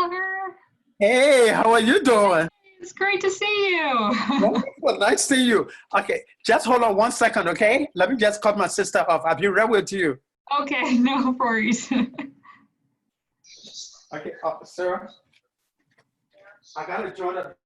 Oliver. Hey, how are you doing? It's great to see you. Wonderful, nice to see you. Okay, just hold on 1 second, okay? Let me just cut my sister off. I'll be right with you. Okay, no worries. Okay, sir, I gotta join up.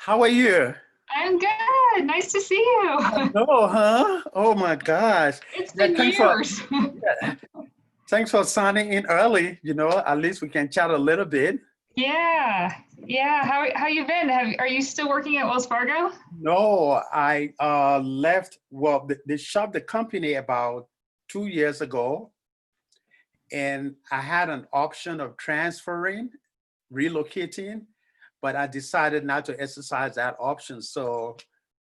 How are you? I'm good. Nice to see you. I know, huh? Oh my gosh. It's Yeah, been years. yeah, thanks for signing in early. At least we can chat a little bit. Yeah, yeah. How you been? Are you still working at Wells Fargo? No, I left, well, they shut the company about 2 years ago, and I had an option of transferring, relocating, but I decided not to exercise that option. So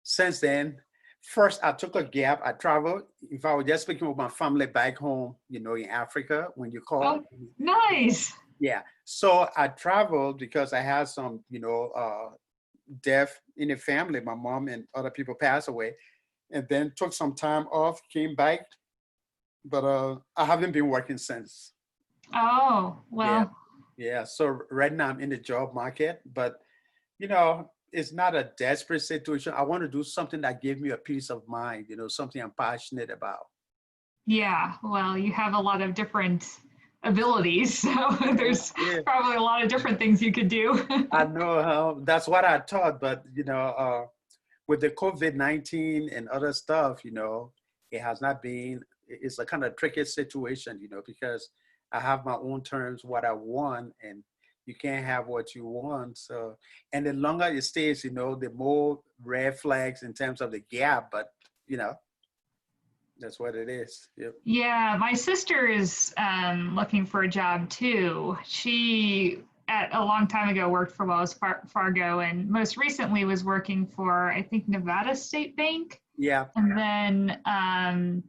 since then, first I took a gap. I traveled. If I was just speaking with my family back home, in Africa, when you call. Oh, nice. Yeah. So I traveled because I had some, death in the family. My mom and other people passed away, and then took some time off, came back, but I haven't been working since. Oh, Yeah. well, Yeah. So right now I'm in the job market, but it's not a desperate situation. I want to do something that gives me a peace of mind, something I'm passionate about. yeah. Well, you have a lot of different abilities, so there's Yeah, probably a lot of different things you could do. I know how that's what I thought, but with the COVID-19 and other stuff, it has not been, it's a kind of tricky situation, because I have my own terms, what I want, and you can't have what you want. So, and the longer it stays, the more red flags in terms of the gap, but, you know, that's what it is. Yep. Yeah, my sister is looking for a job too. She, at a long time ago, worked for Fargo, and most recently was working for, I think, Nevada State Bank. Yeah. And then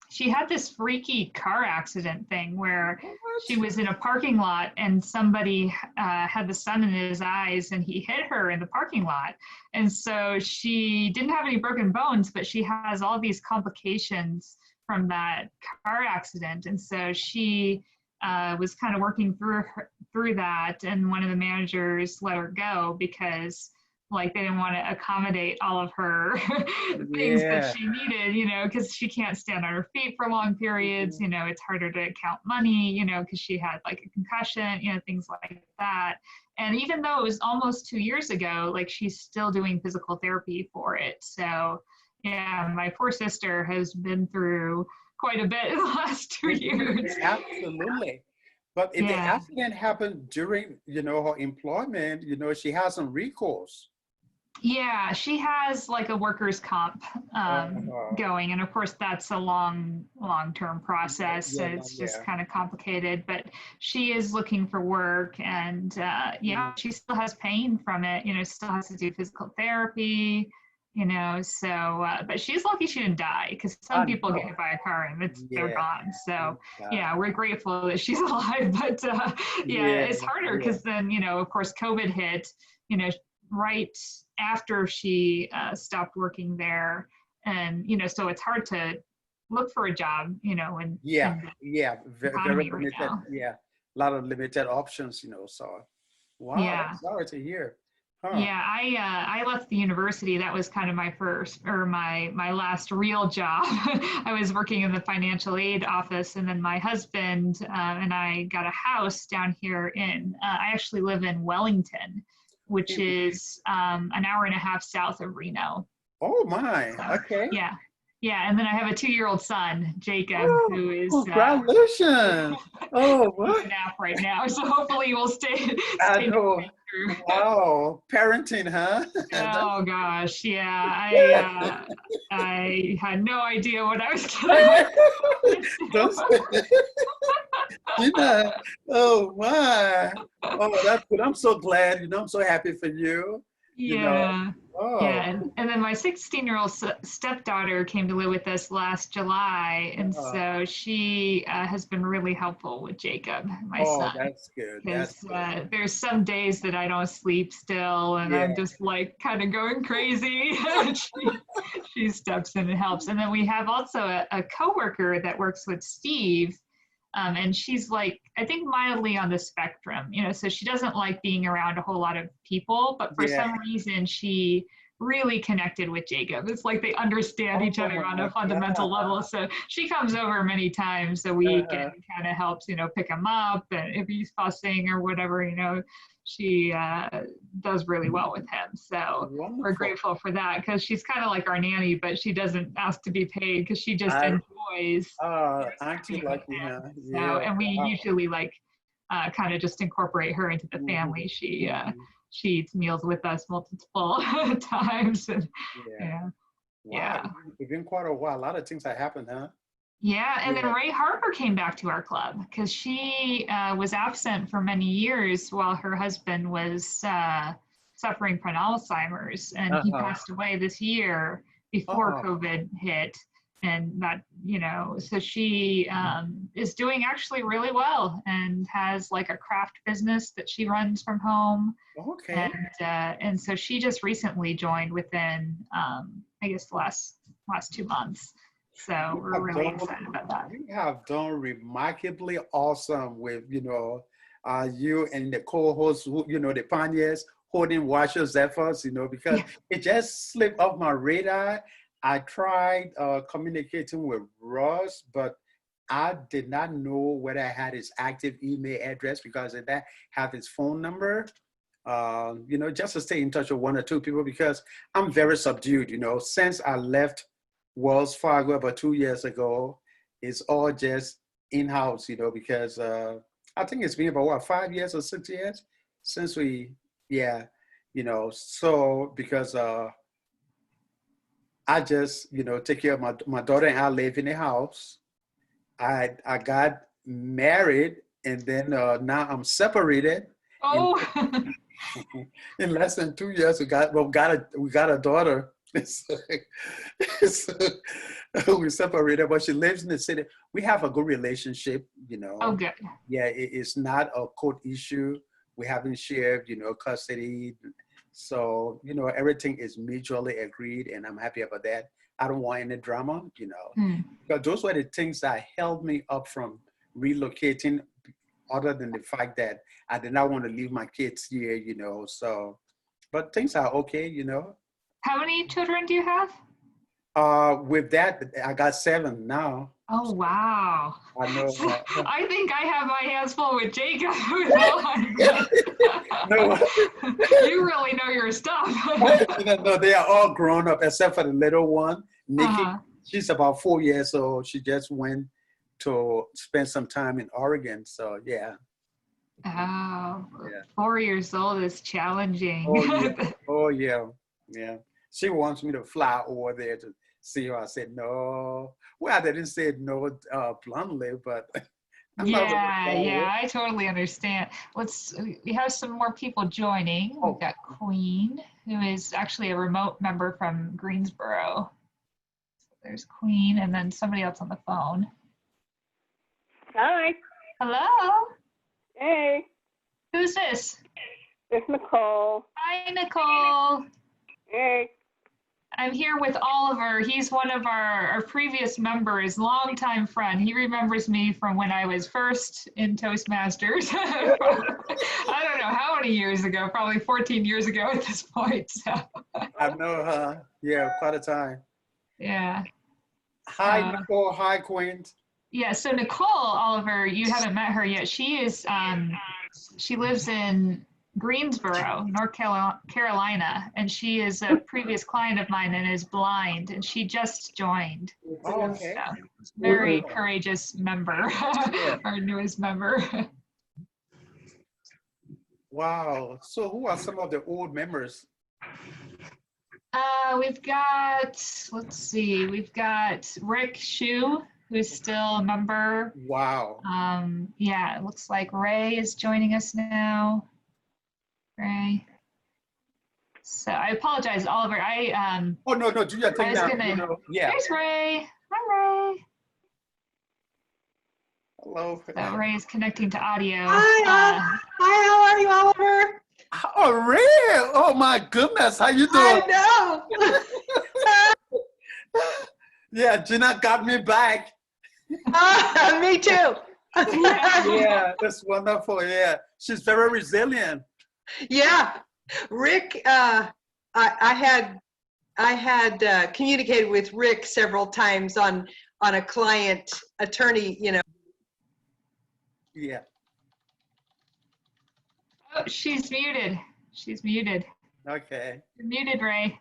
she had this freaky car accident thing where What? she was in a parking lot and somebody had the sun in his eyes and he hit her in the parking lot. And so she didn't have any broken bones, but she has all these complications from that car accident. And so she was kind of working through that. And one of the managers let her go because like they didn't want to accommodate all of her things that Yeah. she needed, because she can't stand on her feet for long periods. It's harder to count money, because she had like a concussion, things like that. And even though it was almost 2 years ago, like she's still doing physical therapy for it. So yeah, my poor sister has been through quite a bit in the last 2 years. Absolutely. But if the Yeah. accident happened during, her employment, she has some recourse. Yeah, she has like a workers' comp Uh, going, and of course that's a long-term process. So yeah, no, it's just yeah. kind of complicated. But she is looking for work, and yeah, Mm. she still has pain from it. Still has to do physical therapy. you know, so, but she's lucky she didn't die, because some I people get know. hit by a car and they're Yeah. gone. So, Oh, God. yeah, we're grateful that she's alive. But yeah, Yeah. it's harder Yeah. because then, you know, of course, COVID hit, you know, right after she stopped working there. And, you know, so it's hard to look for a job, you know, Yeah. in the Yeah. Very economy right limited. now. Yeah. A lot of limited options, you know. So, wow, Yeah. that's sorry to hear. Huh. Yeah, I left the university. That was kind of my first or my last real job. I was working in the financial aid office, and then my husband and I got a house down here in. I actually live in Wellington, which is an hour and a half south of Reno. Oh my. So Okay. yeah, yeah. And then I have a 2-year-old son, Jacob, Oh, who is congratulations. Oh, taking what? a nap right now. So hopefully he will stay I stay know. through. Wow. Parenting, huh? Oh gosh, yeah. I had no idea what I was getting myself Don't into. say you know. Oh my. Oh, that's good. I'm so glad. You know, I'm so happy for you. You know. Yeah. Oh. Yeah, and then my 16-year-old stepdaughter came to live with us last July, and Uh, so she has been really helpful with Jacob, my oh, son, that's good. That's because good. there's some days that I don't sleep still, and Yeah. I'm just like kind of going crazy. She steps in and helps. And then we have also a coworker that works with Steve, and she's like, I think mildly on the spectrum, you know, so she doesn't like being around a whole lot of people, but for Yeah. some reason she really connected with Jacob. It's like they understand Oh each other on my a fundamental God. level. So she comes over many times a week and Uh, kind of helps, you know, pick him up. And if he's fussing or whatever, you know, she does really well with him. So we're wonderful. grateful for that, because she's kind of like our nanny, but she doesn't ask to be paid because she just I enjoys, you know, aren't you being with lucky, huh? him. So, Yeah. and we Wow. usually like kind of just incorporate her into the Mhm, family. mhm. She eats meals with us multiple times, and Yeah. yeah, Wow. yeah. It's been quite a while. A lot of things have happened, huh? Yeah, and then Yeah. Ray Harper came back to our club because she was absent for many years while her husband was suffering from Alzheimer's, and he Uh-huh. passed away this year before Oh, COVID hit. And that, you know, so she is doing actually really well and has like a craft business that she runs from home. okay. And so she just recently joined within, I guess, the last 2 months. So we're Have really done, excited about that. you have done remarkably awesome with, you and the co-hosts, the pioneers holding Washoe Zephyrs, because Yeah. it just slipped off my radar. I tried communicating with Ross, but I did not know whether I had his active email address because I didn't have his phone number. Just to stay in touch with one or two people because I'm very subdued, since I left Wells Fargo about 2 years ago, it's all just in-house, because I think it's been about what, 5 years or 6 years since yeah, so because I just, take care of my daughter and I live in the house. I got married and then now I'm separated. In Oh, in less than 2 years, we got a daughter. So we separated, but she lives in the city. We have a good relationship, oh, good. Yeah, it's not a court issue. We haven't shared, custody. So, everything is mutually agreed, and I'm happy about that. I don't want any drama, Hmm. because those were the things that held me up from relocating, other than the fact that I did not want to leave my kids here, so, but things are okay. How many children do you have? With that, I got 7 now. Oh, wow. I know. So I think I have my hands full with Jacob with all I get. No, You really know your stuff. no, they are all grown up except for the little one, Nikki. Uh-huh. She's about 4 years old. She just went to spend some time in Oregon. So yeah, Oh, yeah. 4 years old is challenging. Oh yeah. Oh yeah. Yeah. She wants me to fly over there to see her. I said no. Well, I didn't say no bluntly, but I'm not gonna follow Yeah, it. I totally understand. We have some more people joining. We've Oh, got Queen, who is actually a remote member from Greensboro. There's Queen, and then somebody else on the phone. Hi. Hello? Hey. Who's this? It's Nicole. Hi, Nicole. Hey. I'm here with Oliver. He's one of our previous members, longtime friend. He remembers me from when I was first in Toastmasters. I don't know how many years ago, probably 14 years ago at this point. So. I know her. Yeah, quite a time. Yeah. Hi, Nicole. Hi, Queen. Yeah, so Nicole, Oliver, you haven't met her yet. She lives in Greensboro, North Carolina, and she is a previous client of mine and is blind, and she just joined. Oh, okay. So, very Wow. courageous member, Yeah. our newest member. Wow. So who are some of the old members? We've got, let's see, we've got Rick Shue, who's still a member. Wow. Yeah, it looks like Ray is joining us now. Ray. So I apologize, Oliver. Oh, no, do your I thing was now. gonna. You know, yeah. There's Ray. Hi, Ray. Hello. So Ray is connecting to audio. Hi, how are you, Oliver? Oh, real? Oh, my goodness. How you doing? I know. Yeah, Gina got me back. Me too. Yeah, that's wonderful. Yeah, she's very resilient. Yeah, Rick. I had communicated with Rick several times on a client attorney. You know. Yeah. Oh, she's muted. She's muted. Okay. You're muted, Ray.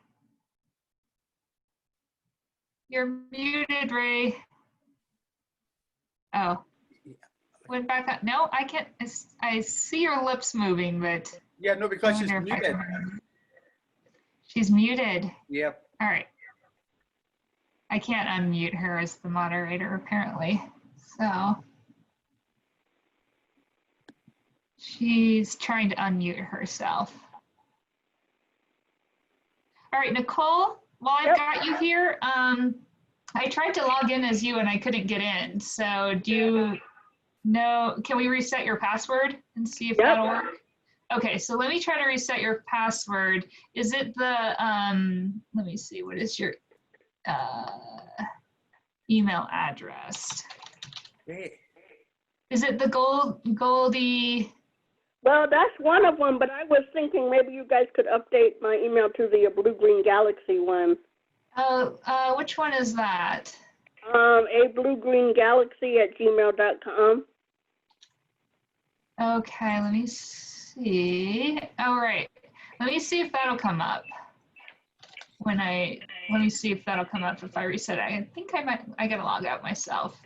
You're muted, Ray. Oh. Went back up. No, I can't. I see your lips moving, but. Yeah, no, because she's muted. She's muted. Yep. All right. I can't unmute her as the moderator, apparently. So she's trying to unmute herself. All right, Nicole, while I've got you here, I tried to log in as you and I couldn't get in. So do you know, can we reset your password and see if that'll work? Okay, so let me try to reset your password. Is it the, let me see, what is your email address? Hey. Is it the Goldie? Well, that's one of them, but I was thinking maybe you guys could update my email to the Blue Green Galaxy one. Which one is that? abluegreengalaxy@gmail.com. Okay, let me see. All right, let me see if that'll come up. Let me see if that'll come up if I reset it. I think I gotta log out myself.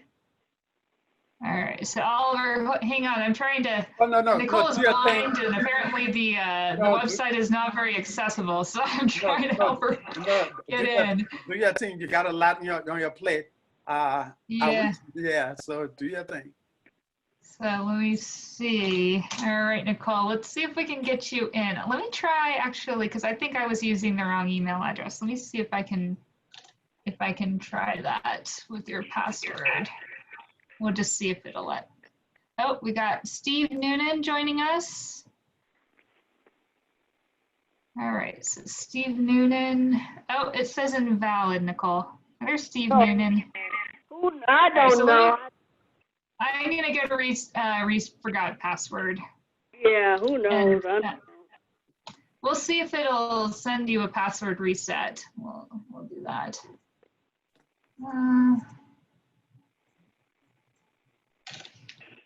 All right, so Oliver, hang on, I'm trying to, Oh, no, Nicole is blind thing. and apparently the website is not very accessible, so I'm trying to help her get in. Do your thing. You got a lot on your plate. Yeah. So do your thing. So let me see. All right, Nicole, let's see if we can get you in. Let me try actually, because I think I was using the wrong email address. Let me see if I can try that with your password. We'll just see if it'll let. Oh, we got Steve Noonan joining us. All right, so Steve Noonan. Oh, it says invalid, Nicole. There's Steve Noonan. I don't know. I'm gonna go to forgot password. Yeah, who knows? We'll see if it'll send you a password reset. We'll do that.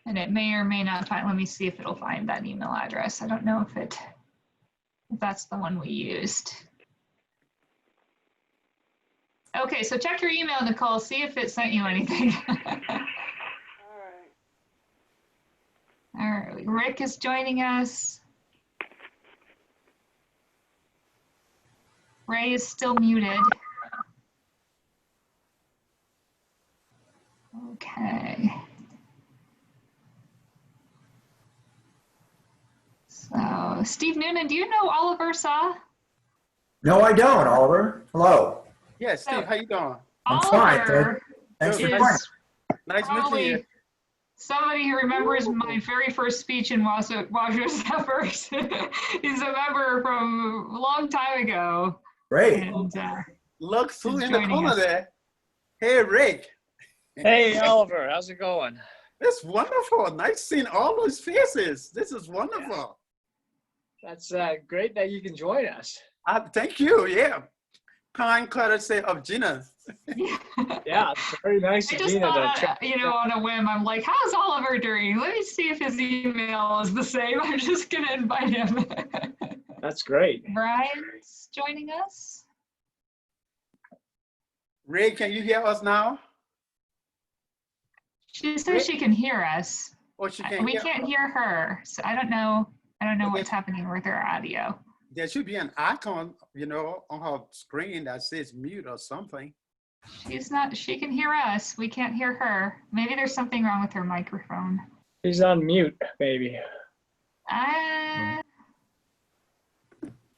And it may or may not find, let me see if it'll find that email address. I don't know if that's the one we used. Okay, so check your email, Nicole, see if it sent you anything. All right, Rick is joining us. Ray is still muted. Okay. Steve Noonan, do you know Oliver Saw? No, I don't, Oliver. Hello. Yeah, Steve, how you doing? I'm fine. Oliver Thanks for Good. joining. is Nice meeting you. probably somebody who remembers my very first speech in Washoe Zep. He's a member from a long time ago. Great. And Look, Sue He's in the joining corner us. there. Hey, Rick. Hey, Oliver, how's it going? It's wonderful. Nice seeing all those faces. This is wonderful. That's great that you can join us. Thank you. Yeah. Kind courtesy of Gina. Yeah, it's very nice I of just Gina to thought, check. on a whim, I'm like, how's Oliver doing? Let me see if his email is the same. I'm just going to invite him. That's great. Brian's joining us. Ray, can you hear us now? She says she can hear us. Or she can We hear can't us? hear her. So I don't know Okay. what's happening with her audio. There should be an icon, on her screen that says mute or something. She can hear us. We can't hear her. Maybe there's something wrong with her microphone. He's on mute, maybe.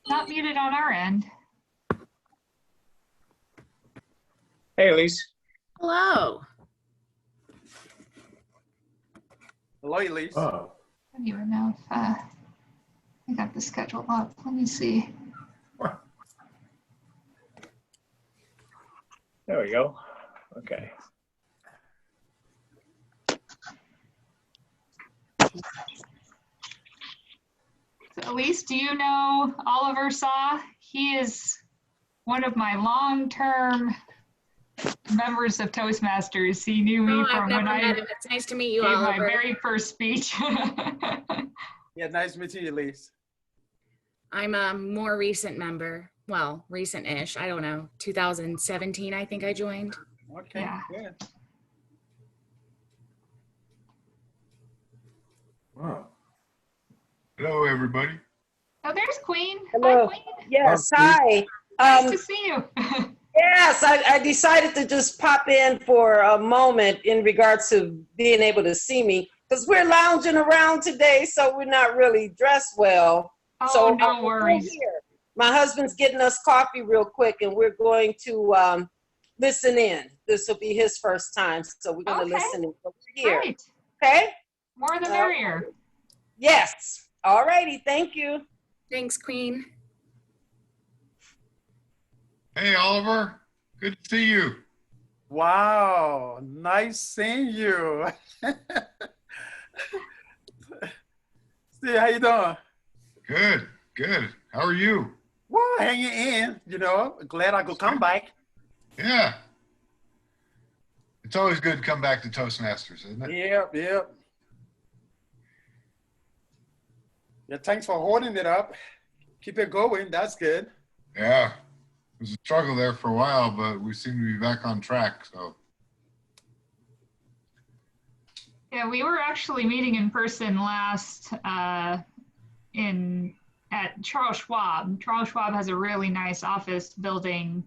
Not muted on our end. Hey, Elise. Hello. Hello, Elise. Oh. I don't even know if I got the schedule up. Let me see. There we go. Okay. So Elise, do you know Oliver Saw? He is one of my long-term members of Toastmasters. He knew me Oh, from I've never when I met him. It's nice to meet you, gave my Oliver. very first speech. Yeah, nice meeting you, Elise. I'm a more recent member. Well, recent-ish. I don't know. 2017, I think I joined. Okay, Yeah. good. Wow. Hello, everybody. Oh, there's Queen. Hello. Hi, Queen. Yes, Hi, hi. Nice to see you. Yes, I decided to just pop in for a moment in regards to being able to see me because we're lounging around today, so we're not really dressed well. Oh, So no I'm worries. here. My husband's getting us coffee real quick, and we're going to listen in. This will be his first time, so we're going to Okay. listen in. So we're here. Great. Okay? More the merrier. Yes. All righty. Thank you. Thanks, Queen. Hey, Oliver. Good to see you. Wow, nice seeing you. Steve, how you doing? Good, good. How are you? Well, hanging in, glad I could come back. Yeah. It's always good to come back to Toastmasters, isn't it? Yep. Yeah, thanks for holding it up. Keep it going, that's good. Yeah. It was a struggle there for a while, but we seem to be back on track, so. Yeah, we were actually meeting in person last at Charles Schwab. Charles Schwab has a really nice office building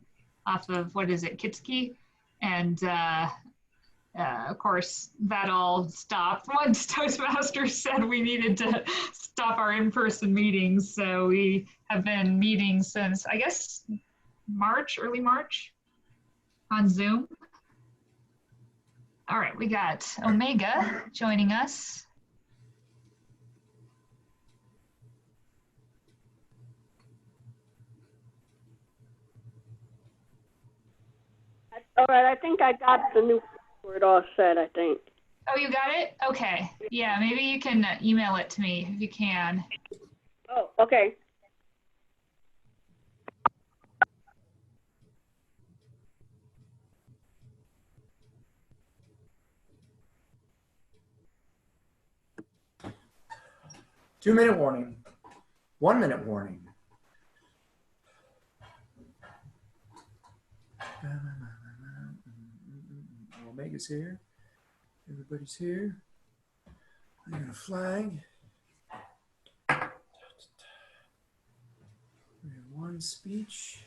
off of, Kitski? And of course, that all stopped once Toastmasters said we needed to stop our in-person meetings. So we have been meeting since, I guess, early March on Zoom. All right, we got Omega joining us. All right, I think I got the new password all set, I think. Oh, you got it? Okay. Yeah, maybe you can email it to me if you can. Oh, okay. Two-minute warning. 1 minute warning. Omega's here. Everybody's here. I got a flag. We have one speech.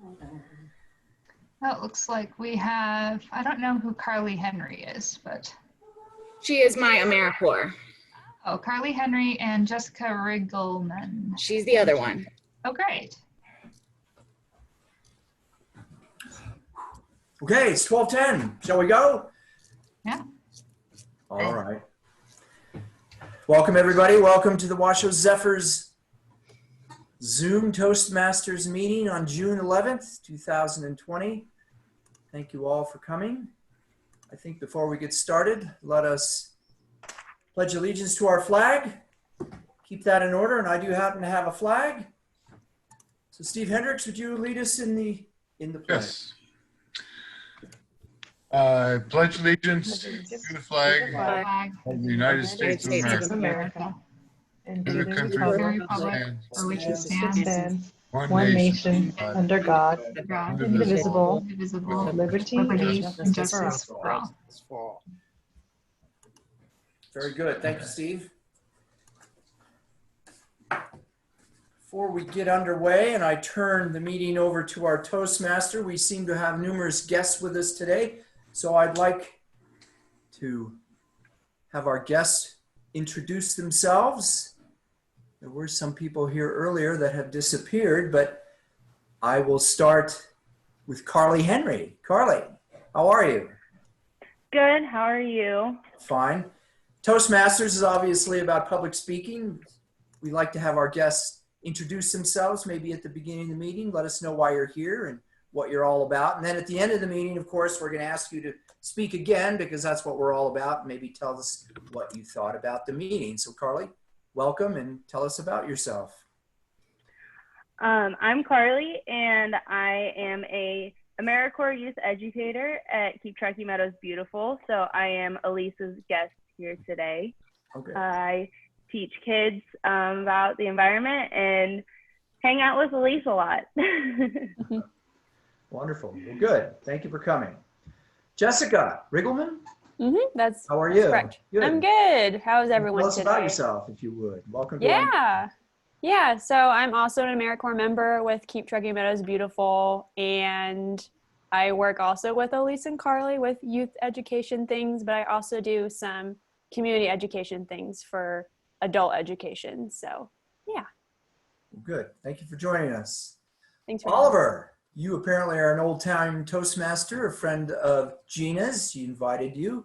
Well, it looks like we have, I don't know who Carly Henry is, but, She is my AmeriCorps. oh, Carly Henry and Jessica Riggleman. She's the other one. Oh, great. Okay, it's 12:10. Shall we go? Yeah. All right. Welcome, everybody. Welcome to the Washoe Zephyrs Zoom Toastmasters meeting on June 11th, 2020. Thank you all for coming. I think before we get started, let us pledge allegiance to our flag. Keep that in order, and I do happen to have a flag. So Steve Hendricks, would you lead us in the pledge? Yes. I pledge allegiance to the flag Flag of the United States of America, America. and to the country For the for which it republic stands, for which it stands, one nation, under God, God, indivisible, indivisible, with liberty liberty and and justice justice for all. for all. It's for Very good. Thank you, Steve. Before we get underway and I turn the meeting over to our Toastmaster, we seem to have numerous guests with us today. So I'd like to have our guests introduce themselves. There were some people here earlier that have disappeared, but I will start with Carly Henry. Carly, how are you? Good. How are you? Fine. Toastmasters is obviously about public speaking. We like to have our guests introduce themselves, maybe at the beginning of the meeting. Let us know why you're here and what you're all about. And then at the end of the meeting, of course, we're going to ask you to speak again because that's what we're all about. Maybe tell us what you thought about the meeting. So Carly, welcome and tell us about yourself. I'm Carly, and I am a AmeriCorps youth educator at Keep Truckee Meadows Beautiful. So I am Elisa's guest here today. Okay. I teach kids about the environment and hang out with Elise a lot. Wonderful. Well, good. Thank you for coming. Jessica Riggleman, That's how are you? correct. Good. I'm good. How's everyone Tell us today? about yourself, if you would. Welcome to our Yeah. So I'm also an AmeriCorps member with Keep Truckee Meadows Beautiful, and I work also with Elise and Carly with youth education things, but I also do some community education things for adult education. So yeah. Good. Thank you for joining us. Thanks for Oliver, you apparently are an old-time Toastmaster, a friend of Gina's. She invited you.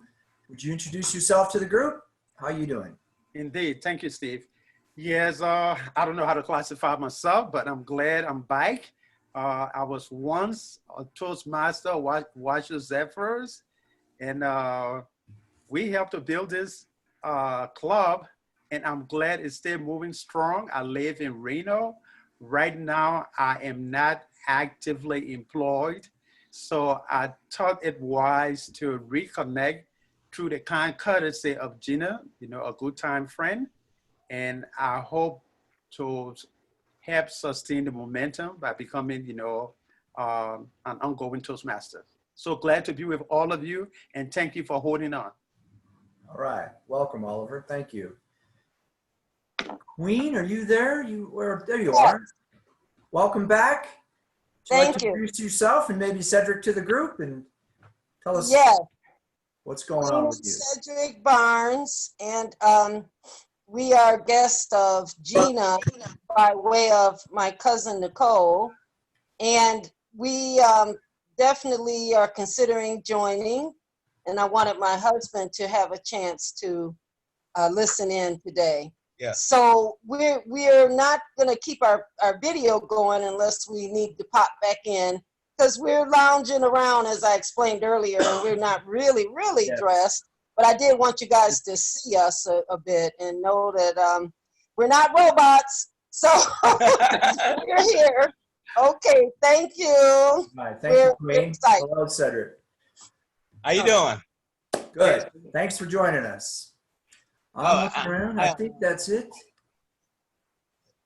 Would you introduce yourself to the group? How are you doing? Indeed. Thank you, Steve. Yes, I don't know how to classify myself, but I'm glad I'm back. I was once a Toastmaster, Washoe Zephyrs, and we helped to build this club, and I'm glad it's still moving strong. I live in Reno. Right now, I am not actively employed, so I thought it wise to reconnect through the kind courtesy of Gina, a good time friend. And I hope to help sustain the momentum by becoming, an ongoing Toastmaster. So glad to be with all of you, and thank you for holding on. All right. Welcome, Oliver. Thank you. Queen, are you there? There you are. Welcome back. Would you like to introduce yourself and maybe Cedric to the group and tell us what's going on with you. Cedric Barnes, and we are guests of Gina by way of my cousin Nicole, and we definitely are considering joining, and I wanted my husband to have a chance to listen in today. Yeah. So we're not going to keep our video going unless we need to pop back in, because we're lounging around, as I explained earlier, and we're not really dressed. But I did want you guys to see us a bit and know that we're not robots. So we're here. Okay, thank you. All right, thank you, Queen. Hello, Cedric. How you doing? Good. Thanks for joining us. I'm looking around. I think that's it.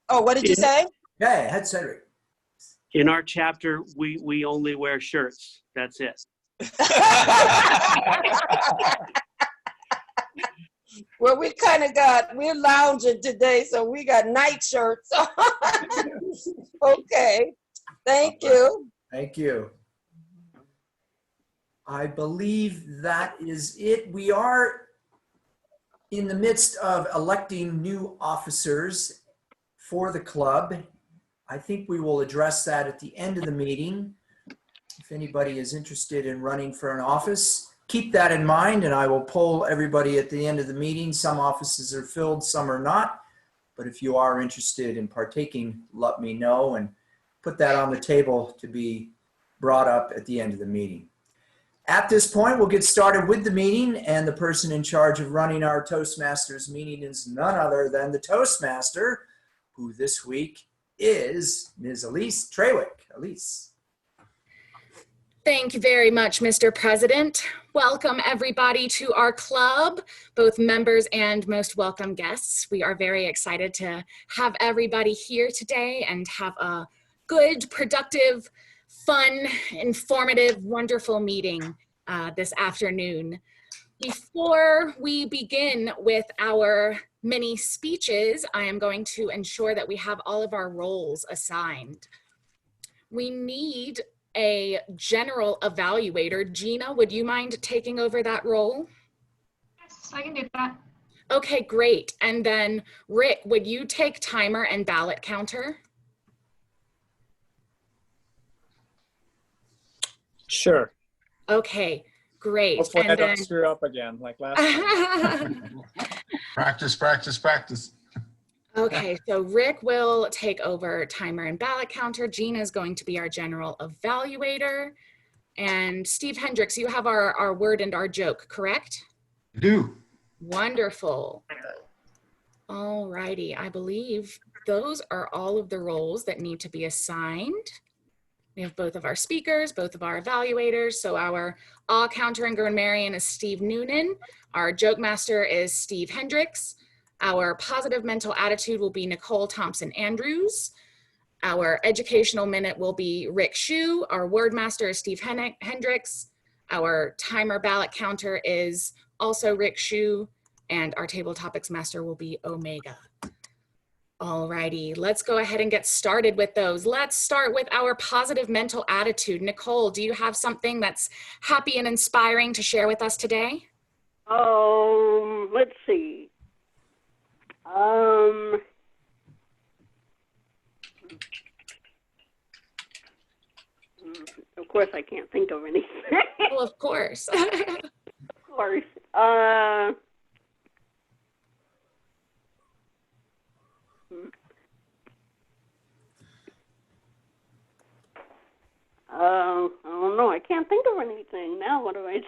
Oh, what did you say? Yeah, head Cedric. In our chapter, we only wear shirts. That's it. Well, we're lounging today, so we got night shirts. Okay, thank you. Thank you. I believe that is it. We are in the midst of electing new officers for the club. I think we will address that at the end of the meeting. If anybody is interested in running for an office, keep that in mind, and I will poll everybody at the end of the meeting. Some offices are filled, some are not. But if you are interested in partaking, let me know and put that on the table to be brought up at the end of the meeting. At this point, we'll get started with the meeting, and the person in charge of running our Toastmasters meeting is none other than the Toastmaster, who this week is Ms. Elise Trawick. Elise. Thank you very much, Mr. President. Welcome everybody to our club, both members and most welcome guests. We are very excited to have everybody here today and have a good, productive, fun, informative, wonderful meeting this afternoon. Before we begin with our mini speeches, I am going to ensure that we have all of our roles assigned. We need a general evaluator. Gina, would you mind taking over that role? Yes, I can do that. Okay, great. And then Rick, would you take timer and ballot counter? Sure. Okay, great. Hopefully and I don't then screw up again like last time. Practice, practice, practice. Okay, so Rick will take over timer and ballot counter. Gina is going to be our general evaluator. And Steve Hendricks, you have our word and our joke, correct? I do. Wonderful. All righty, I believe those are all of the roles that need to be assigned. We have both of our speakers, both of our evaluators. So our awe counter and grammarian is Steve Noonan. Our joke master is Steve Hendricks. Our positive mental attitude will be Nicole Thompson Andrews. Our educational minute will be Rick Shue. Our word master is Steve Hendricks. Our timer ballot counter is also Rick Shue. And our table topics master will be Omega. All righty, let's go ahead and get started with those. Let's start with our positive mental attitude. Nicole, do you have something that's happy and inspiring to share with us today? Let's see. Of course, I can't think of anything. Well, of course. Of course. I don't know. I can't think of anything now. What do I do?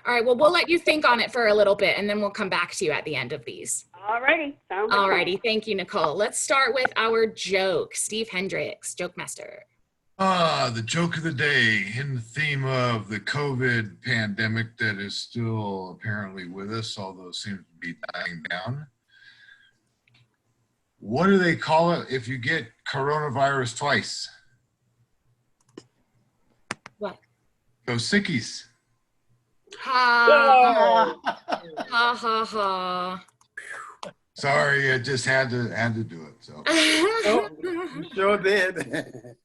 All right, well, we'll let you think on it for a little bit and then we'll come back to you at the end of these. All righty. All righty, thank you, Nicole. Let's start with our joke. Steve Hendricks, joke master. The joke of the day in the theme of the COVID pandemic that is still apparently with us, although seems to be dying down. What do they call it if you get coronavirus twice? What? Go sickies. Ha ha ha ha. Sorry, I just had to do it. So. You sure did.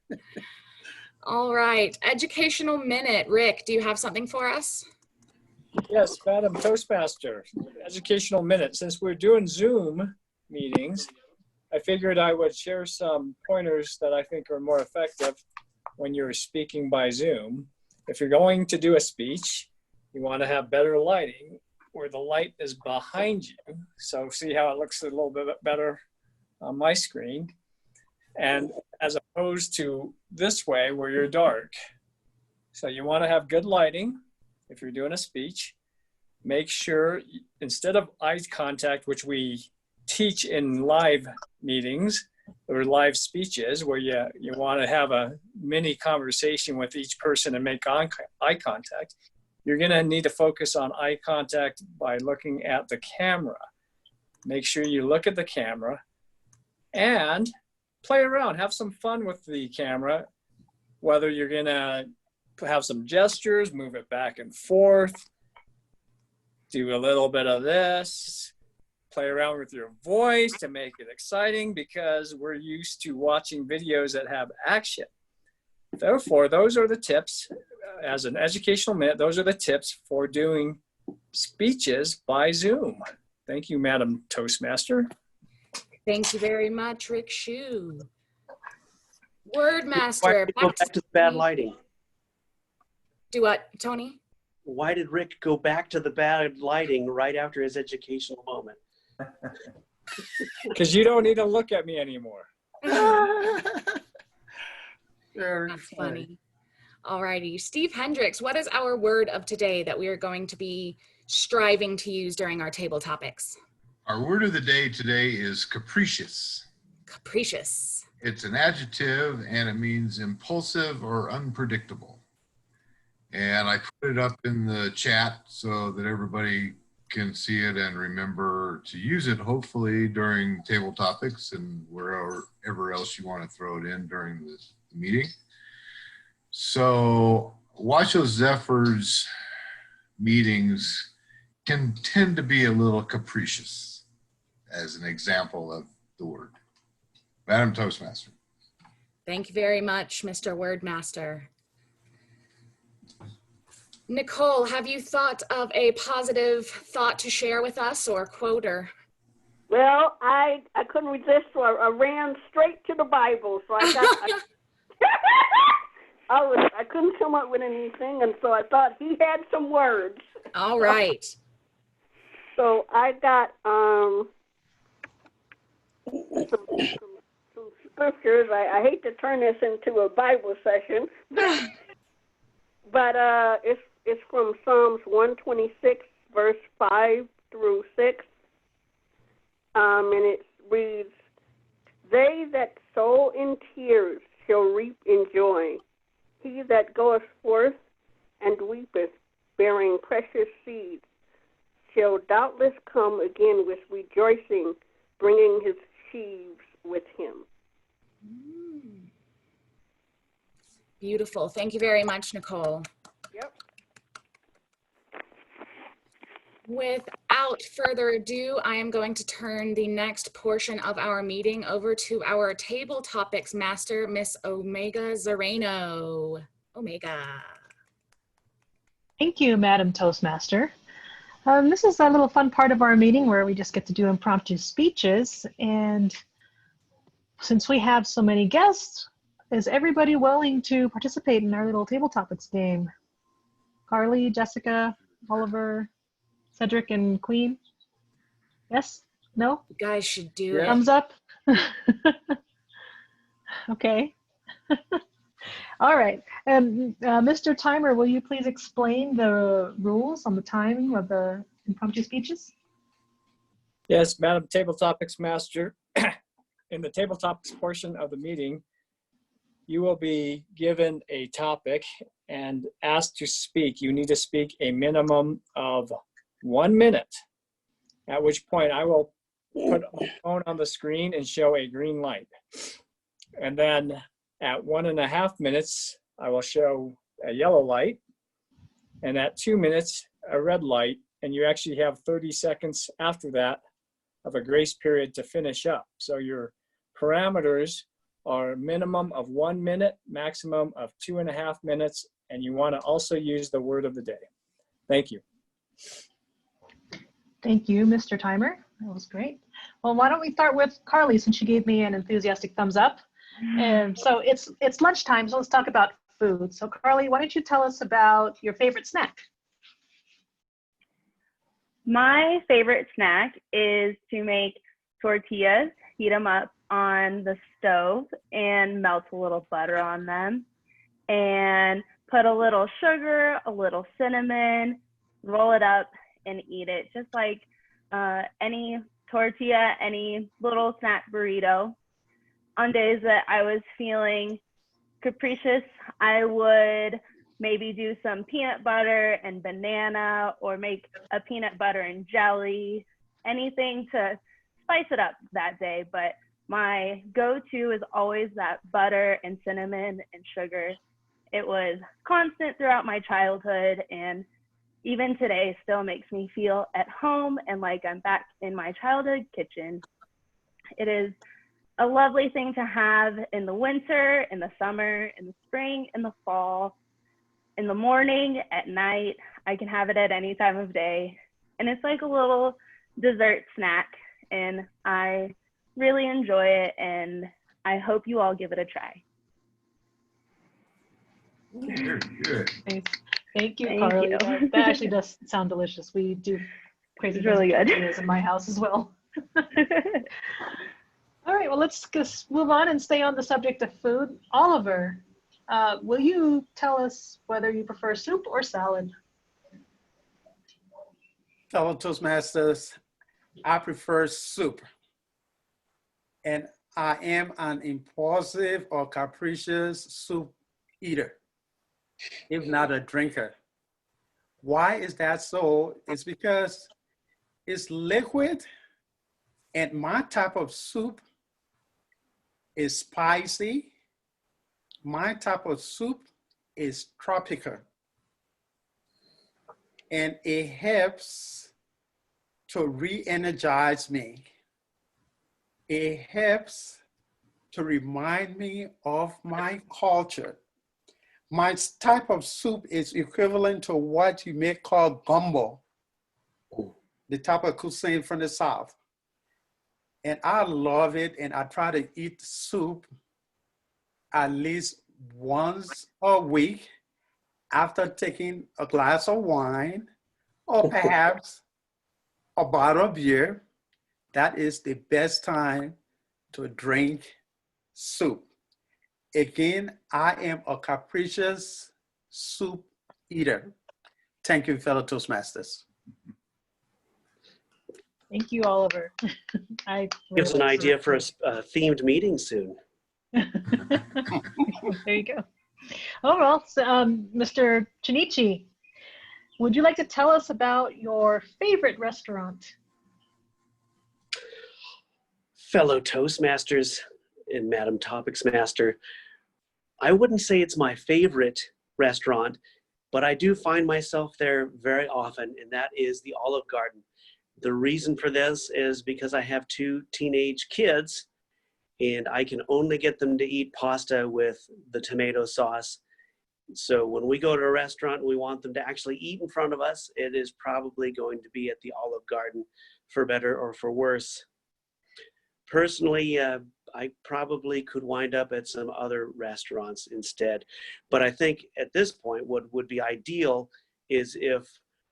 All right, educational minute. Rick, do you have something for us? Yes, Madam Toastmaster, educational minute. Since we're doing Zoom meetings, I figured I would share some pointers that I think are more effective when you're speaking by Zoom. If you're going to do a speech, you want to have better lighting where the light is behind you. So see how it looks a little bit better on my screen. And as opposed to this way where you're dark. So you want to have good lighting if you're doing a speech. Make sure instead of eye contact, which we teach in live meetings or live speeches where you want to have a mini conversation with each person and make eye contact, you're going to need to focus on eye contact by looking at the camera. Make sure you look at the camera and play around, have some fun with the camera, whether you're going to have some gestures, move it back and forth, do a little bit of this, play around with your voice to make it exciting because we're used to watching videos that have action. Therefore, those are the tips. As an educational minute, those are the tips for doing speeches by Zoom. Thank you, Madam Toastmaster. Thank you very much, Rick Shue. Word Why Master. did it go back to the bad lighting? Do what, Tony? Why did Rick go back to the bad lighting right after his educational moment? Because you don't need to look at me anymore. That's funny. All righty. Steve Hendricks, what is our word of today that we are going to be striving to use during our table topics? Our word of the day today is capricious. Capricious. It's an adjective and it means impulsive or unpredictable. And I put it up in the chat so that everybody can see it and remember to use it, hopefully during table topics and wherever else you want to throw it in during this meeting. So Washoe Zephyr's meetings can tend to be a little capricious, as an example of the word. Madam Toastmaster. Thank you very much, Mr. Wordmaster. Nicole, have you thought of a positive thought to share with us or quote or? Well, I couldn't resist, so I ran straight to the Bible. So I couldn't come up with anything, and so I thought he had some words. All right. So I got some scriptures. I hate to turn this into a Bible session, but it's from Psalms 126, verse 5 through 6, and it reads, "They that sow in tears shall reap in joy. He that goeth forth and weepeth, bearing precious seeds, shall doubtless come again with rejoicing, bringing his sheaves with him." Beautiful. Thank you very much, Nicole. Yep. Without further ado, I am going to turn the next portion of our meeting over to our table topics master, Miss Omega Zareno. Omega. Thank you, Madam Toastmaster. This is a little fun part of our meeting where we just get to do impromptu speeches. And since we have so many guests, is everybody willing to participate in our little table topics game? Carly, Jessica, Oliver, Cedric, and Queen? Yes? No? You guys should do it. Thumbs up? Okay. All right. Mr. Timer, will you please explain the rules on the timing of the impromptu speeches? Yes, Madam Table Topics Master. In the table topics portion of the meeting, you will be given a topic and asked to speak. You need to speak a minimum of 1 minute, at which point I will put my phone on the screen and show a green light. And then at 1.5 minutes, I will show a yellow light. And at 2 minutes, a red light. And you actually have 30 seconds after that of a grace period to finish up. So your parameters are minimum of 1 minute, maximum of 2.5 minutes. And you want to also use the word of the day. Thank you. Thank you, Mr. Timer. That was great. Well, why don't we start with Carly, since she gave me an enthusiastic thumbs up. And so it's lunchtime, so let's talk about food. So Carly, why don't you tell us about your favorite snack? My favorite snack is to make tortillas, heat them up on the stove and melt a little butter on them and put a little sugar, a little cinnamon, roll it up and eat it just like any tortilla, any little snack burrito. On days that I was feeling capricious, I would maybe do some peanut butter and banana or make a peanut butter and jelly, anything to spice it up that day. But my go-to is always that butter and cinnamon and sugar. It was constant throughout my childhood, and even today still makes me feel at home and like I'm back in my childhood kitchen. It is a lovely thing to have in the winter, in the summer, in the spring, in the fall, in the morning, at night. I can have it at any time of day. And it's like a little dessert snack, and I really enjoy it, and I hope you all give it a try. Very good. Thanks. Thank you, Thank Carly. you. That actually does sound delicious. We do crazy It's things really with good. tortillas in my house as well. All right, well, let's just move on and stay on the subject of food. Oliver, will you tell us whether you prefer soup or salad? Fellow Toastmasters, I prefer soup. And I am an impulsive or capricious soup eater, if not a drinker. Why is that so? It's because it's liquid, and my type of soup is spicy. My type of soup is tropical. And it helps to re-energize me. It helps to remind me of my culture. My type of soup is equivalent to what you may call gumbo, the type of cuisine from the South. And I love it, and I try to eat soup at least once a week after taking a glass of wine or perhaps a bottle of beer. That is the best time to drink soup. Again, I am a capricious soup eater. Thank you, fellow Toastmasters. Thank you, Oliver. I really Gives an like idea soup, for a too. themed meeting soon. There you go. Oh, well, so, Mr. Chinichi, would you like to tell us about your favorite restaurant? Fellow Toastmasters and Madam Topics Master, I wouldn't say it's my favorite restaurant, but I do find myself there very often, and that is the Olive Garden. The reason for this is because I have 2 teenage kids, and I can only get them to eat pasta with the tomato sauce. So when we go to a restaurant and we want them to actually eat in front of us, it is probably going to be at the Olive Garden, for better or for worse. Personally, I probably could wind up at some other restaurants instead. But I think at this point, what would be ideal is if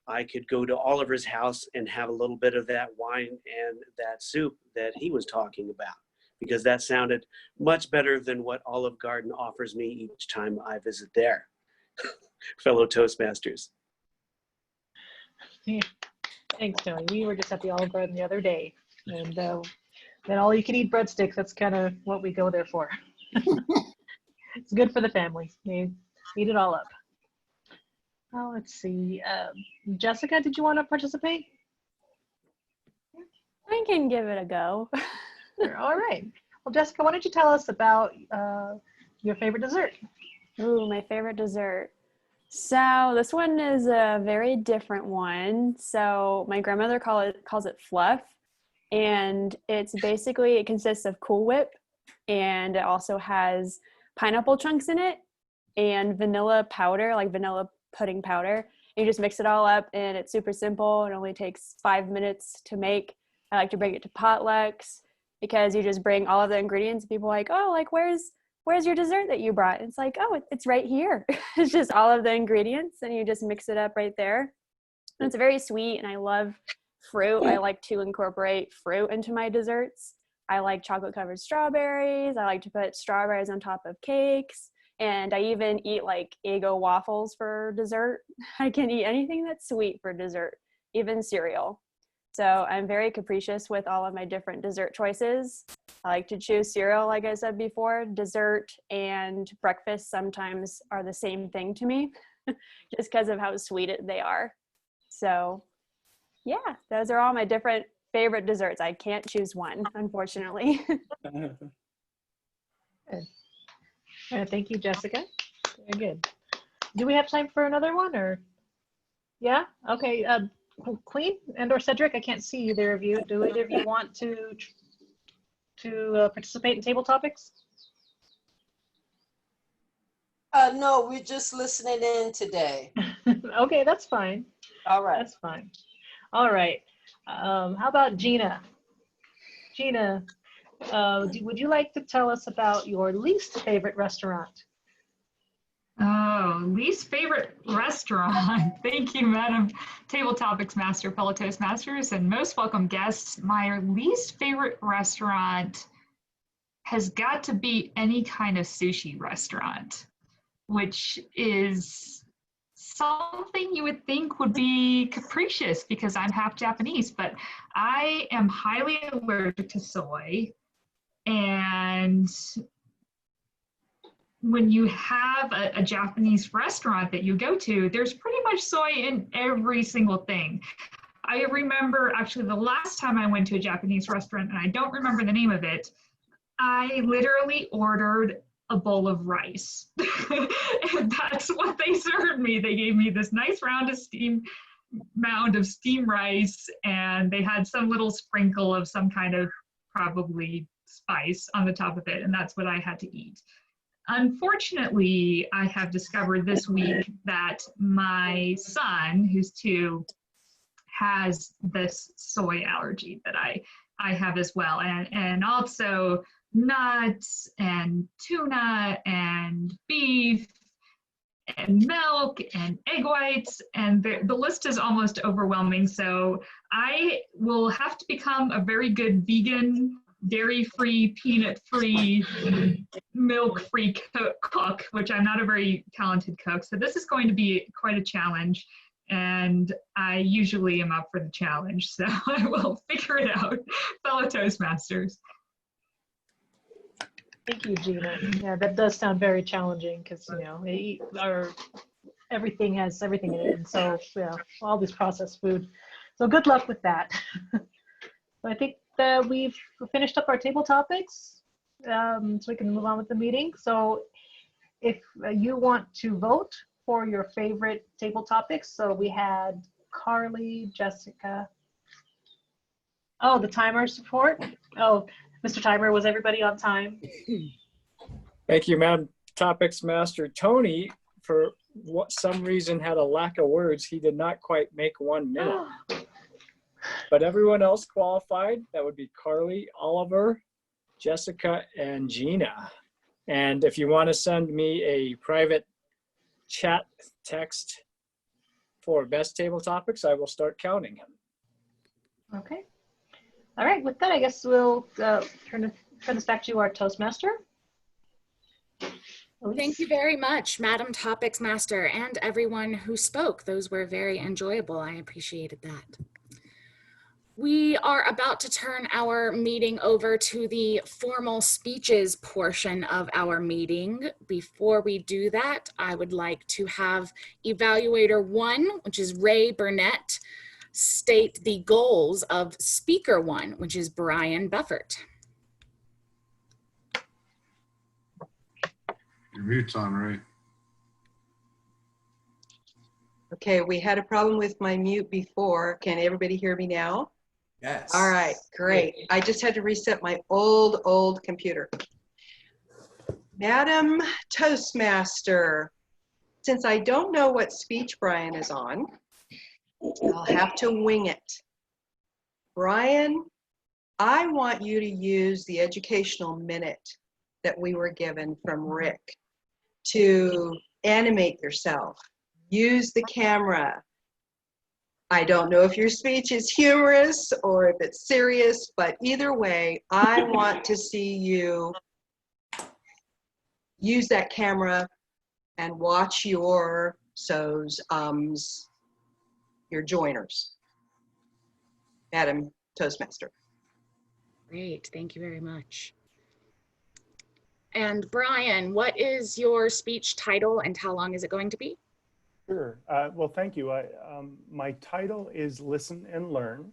I could go to Oliver's house and have a little bit of that wine and that soup that he was talking about, because that sounded much better than what Olive Garden offers me each time I visit there. Fellow Toastmasters. Yeah. Thanks, Tony. We were just at the Olive Garden the other day, and then all you can eat breadsticks. That's kind of what we go there for. It's good for the family. They eat it all up. Oh, let's see. Jessica, did you want to participate? I can give it a go. Sure. All right. Well, Jessica, why don't you tell us about your favorite dessert? Ooh, my favorite dessert. So this one is a very different one. So my grandmother calls it fluff. And it's basically, it consists of Cool Whip, and it also has pineapple chunks in it and vanilla powder, like vanilla pudding powder. And you just mix it all up, and it's super simple. It only takes 5 minutes to make. I like to bring it to potlucks because you just bring all of the ingredients. People are like, oh, like where's your dessert that you brought? And it's like, oh, it's right here. It's just all of the ingredients, and you just mix it up right there. And it's very sweet, and I love fruit. I like to incorporate fruit into my desserts. I like chocolate covered strawberries. I like to put strawberries on top of cakes. And I even eat like Eggo waffles for dessert. I can eat anything that's sweet for dessert, even cereal. So I'm very capricious with all of my different dessert choices. I like to choose cereal, like I said before. Dessert and breakfast sometimes are the same thing to me, just because of how sweet they are. So yeah, those are all my different favorite desserts. I can't choose one, unfortunately. Good. All right, thank you, Jessica. Very good. Do we have time for another one, or? Yeah. Okay. Queen and or Cedric, I can't see either of you. Do either of you want to participate in table topics? No, we're just listening in today. Okay, that's fine. All right. That's fine. All right. How about Gina? Gina, would you like to tell us about your least favorite restaurant? Oh, least favorite restaurant. Thank you, Madam Table Topics Master, fellow Toastmasters, and most welcome guests. My least favorite restaurant has got to be any kind of sushi restaurant, which is something you would think would be capricious because I'm half Japanese, but I am highly allergic to soy. And when you have a Japanese restaurant that you go to, there's pretty much soy in every single thing. I remember actually the last time I went to a Japanese restaurant, and I don't remember the name of it, I literally ordered a bowl of rice. And that's what they served me. They gave me this nice mound of steamed rice, and they had some little sprinkle of some kind of probably spice on the top of it, and that's what I had to eat. Unfortunately, I have discovered this week that my son, who's 2, has this soy allergy that I have as well, and also nuts and tuna and beef and milk and egg whites, and the list is almost overwhelming. So I will have to become a very good vegan, dairy-free, peanut-free, milk-free cook, which I'm not a very talented cook. So this is going to be quite a challenge, and I usually am up for the challenge. So I will figure it out, fellow Toastmasters. Thank you, Gina. Yeah, that does sound very challenging because, you know, everything has everything in it. And so, yeah, all this processed food. So good luck with that. I think that we've finished up our table topics, so we can move on with the meeting. So if you want to vote for your favorite table topics, so we had Carly, Jessica. Oh, the timer support. Oh, Mr. Timer, was everybody on time? Thank you, Madam Topics Master. Tony, for some reason, had a lack of words. He did not quite make 1 minute. But everyone else qualified. That would be Carly, Oliver, Jessica, and Gina. And if you want to send me a private chat text for best table topics, I will start counting them. Okay. All right, with that, I guess we'll turn this back to our Toastmaster. Thank you very much, Madam Topics Master, and everyone who spoke. Those were very enjoyable. I appreciated that. We are about to turn our meeting over to the formal speeches portion of our meeting. Before we do that, I would like to have Evaluator 1, which is Ray Burnett, state the goals of Speaker 1, which is Brian Buffert. Your mute's on, Ray. Okay, we had a problem with my mute before. Can everybody hear me now? Yes. All right, great. I just had to reset my old computer. Madam Toastmaster, since I don't know what speech Brian is on, I'll have to wing it. Brian, I want you to use the educational minute that we were given from Rick to animate yourself. Use the camera. I don't know if your speech is humorous or if it's serious, but either way, I want to see you use that camera and watch your so's, your joiners. Madam Toastmaster. Great, thank you very much. And Brian, what is your speech title and how long is it going to be? Sure. Well, thank you. My title is Listen and Learn.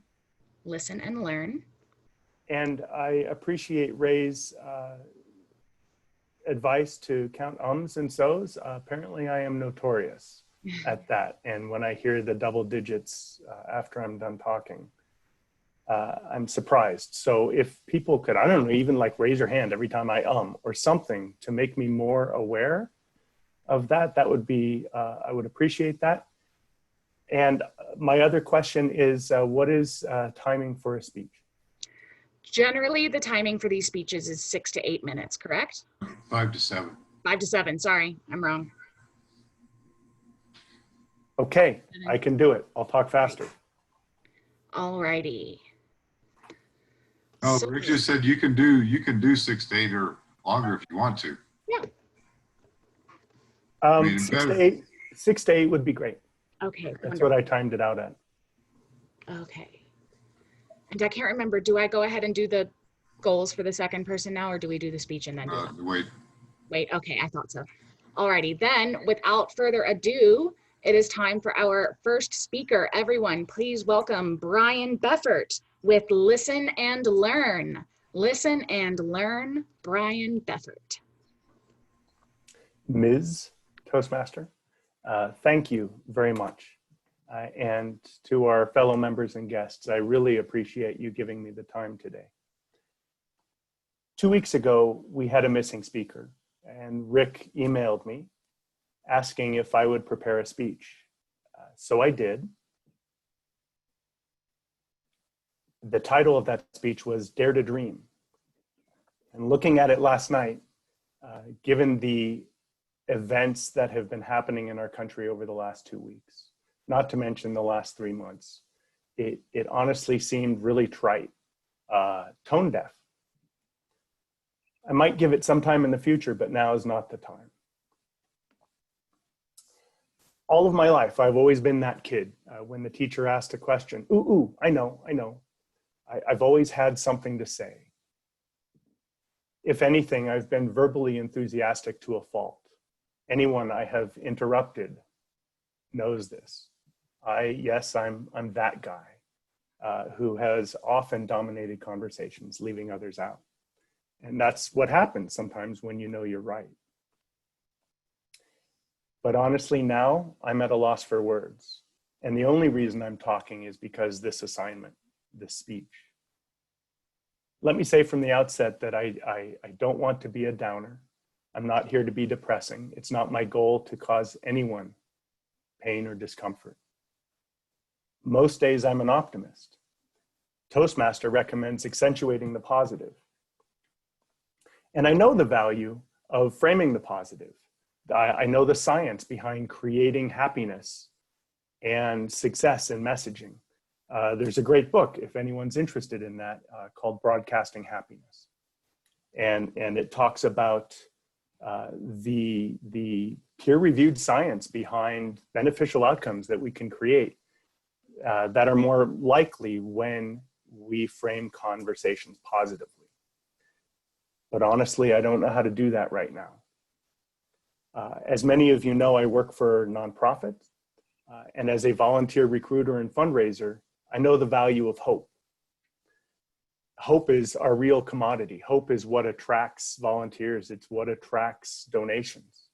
Listen and Learn. And I appreciate Ray's advice to count ums and so's. Apparently, I am notorious. at that. And when I hear the double digits after I'm done talking, I'm surprised. So if people could, I don't know, even like raise your hand every time I or something to make me more aware of that, that would be, I would appreciate that. And my other question is, what is timing for a speech? Generally, the timing for these speeches is 6 to 8 minutes, correct? 5 to 7. 5 to 7, sorry, I'm wrong. Okay, I can do it. I'll talk faster. All righty. Oh, Rick just said you can do 6 to 8 or longer if you want to. Yeah. 6 to 8 would be great. Okay. That's what I timed it out at. Okay. And I can't remember, do I go ahead and do the goals for the second person now, or do we do the speech and then do them? Wait. Wait, okay, I thought so. Alrighty, then without further ado, it is time for our first speaker. Everyone, please welcome Brian Beffert with Listen and Learn. Listen and Learn, Brian Beffert. Ms. Toastmaster, thank you very much. And to our fellow members and guests, I really appreciate you giving me the time today. 2 weeks ago, we had a missing speaker, and Rick emailed me asking if I would prepare a speech. So I did. The title of that speech was Dare to Dream. And looking at it last night, given the events that have been happening in our country over the last 2 weeks, not to mention the last 3 months, it honestly seemed really trite, tone deaf. I might give it some time in the future, but now is not the time. All of my life, I've always been that kid. When the teacher asked a question, ooh, I know. I've always had something to say. If anything, I've been verbally enthusiastic to a fault. Anyone I have interrupted knows this. Yes, I'm that guy who has often dominated conversations, leaving others out. And that's what happens sometimes when you know you're right. But honestly, now I'm at a loss for words. And the only reason I'm talking is because this assignment, this speech. Let me say from the outset that I don't want to be a downer. I'm not here to be depressing. It's not my goal to cause anyone pain or discomfort. Most days I'm an optimist. Toastmaster recommends accentuating the positive. And I know the value of framing the positive. I know the science behind creating happiness and success in messaging. There's a great book, if anyone's interested in that, called Broadcasting Happiness. And it talks about the peer-reviewed science behind beneficial outcomes that we can create that are more likely when we frame conversations positively. But honestly, I don't know how to do that right now. As many of you know, I work for nonprofits, and as a volunteer recruiter and fundraiser, I know the value of hope. Hope is our real commodity. Hope is what attracts volunteers. It's what attracts donations.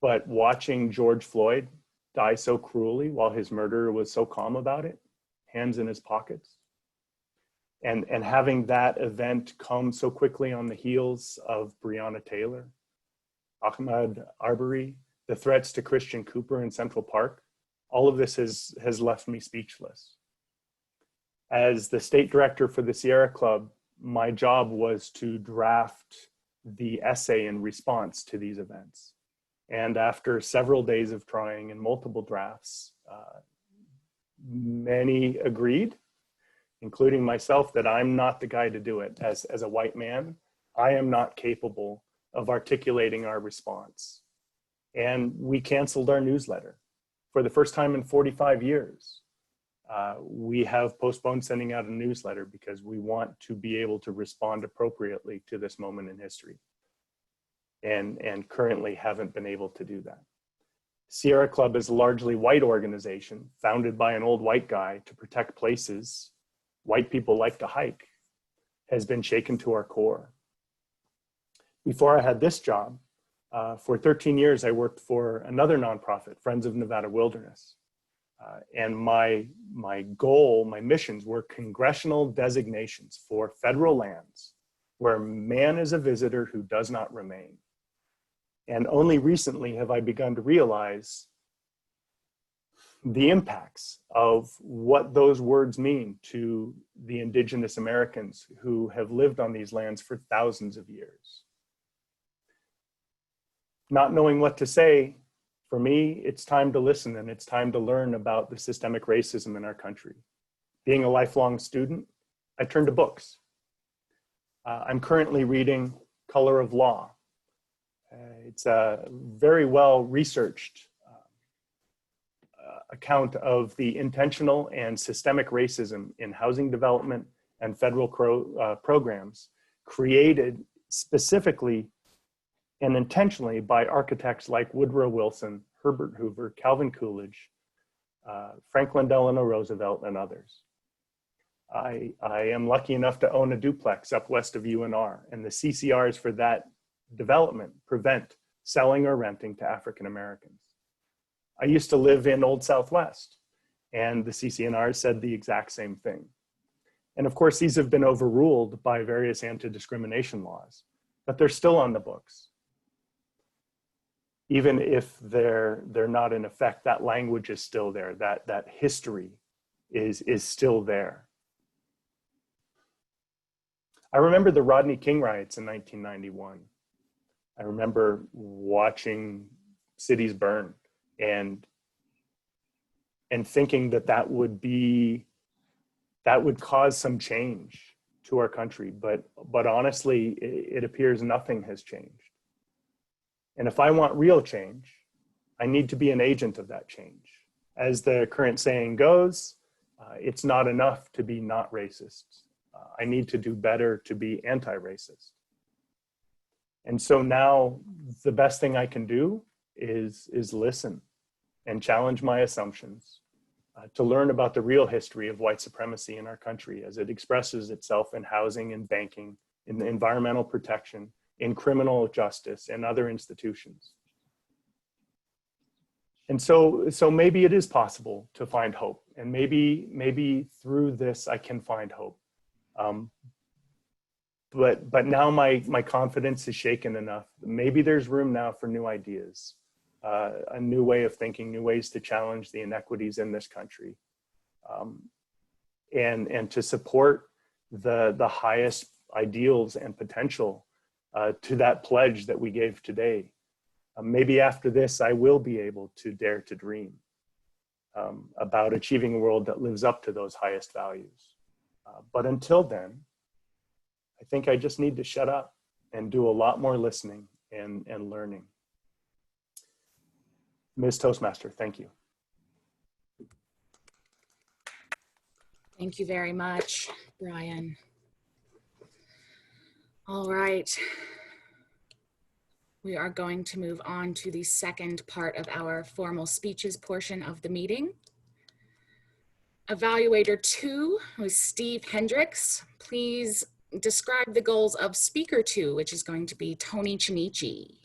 But watching George Floyd die so cruelly while his murderer was so calm about it, hands in his pockets, and having that event come so quickly on the heels of Breonna Taylor, Ahmaud Arbery, the threats to Christian Cooper in Central Park, all of this has left me speechless. As the state director for the Sierra Club, my job was to draft the essay in response to these events. And after several days of trying and multiple drafts, many agreed, including myself, that I'm not the guy to do it. As a white man, I am not capable of articulating our response. And we canceled our newsletter. For the first time in 45 years, we have postponed sending out a newsletter because we want to be able to respond appropriately to this moment in history, and currently haven't been able to do that. Sierra Club is a largely white organization founded by an old white guy to protect places white people like to hike, has been shaken to our core. Before I had this job, For 13 years, I worked for another nonprofit, Friends of Nevada Wilderness. And my goal, my missions were congressional designations for federal lands where man is a visitor who does not remain. And only recently have I begun to realize the impacts of what those words mean to the indigenous Americans who have lived on these lands for thousands of years. Not knowing what to say, for me, it's time to listen and it's time to learn about the systemic racism in our country. Being a lifelong student, I turn to books. I'm currently reading Color of Law. It's a very well researched account of the intentional and systemic racism in housing development and federal programs created specifically and intentionally by architects like Woodrow Wilson, Herbert Hoover, Calvin Coolidge, Franklin Delano Roosevelt, and others. I am lucky enough to own a duplex up west of UNR, and the CCRs for that development prevent selling or renting to African Americans. I used to live in Old Southwest, and the CCNRs said the exact same thing. And of course, these have been overruled by various anti-discrimination laws, but they're still on the books. Even if they're not in effect, that language is still there, that history is still there. I remember the Rodney King riots in 1991. I remember watching cities burn and thinking that would cause some change to our country. But honestly, it appears nothing has changed. And if I want real change, I need to be an agent of that change. As the current saying goes, it's not enough to be not racist. I need to do better to be anti-racist. And so now the best thing I can do is listen and challenge my assumptions, to learn about the real history of white supremacy in our country as it expresses itself in housing and banking, in the environmental protection, in criminal justice and other institutions. And so maybe it is possible to find hope, and maybe through this I can find hope. But now my confidence is shaken enough. Maybe there's room now for new ideas, a new way of thinking, new ways to challenge the inequities in this country, and to support the highest ideals and potential to that pledge that we gave today. Maybe after this, I will be able to dare to dream about achieving a world that lives up to those highest values. But until then, I think I just need to shut up and do a lot more listening and learning. Ms. Toastmaster, thank you. Thank you very much, Brian. All right. We are going to move on to the second part of our formal speeches portion of the meeting. Evaluator 2 was Steve Hendricks. Please describe the goals of Speaker 2, which is going to be Tony Chinichi.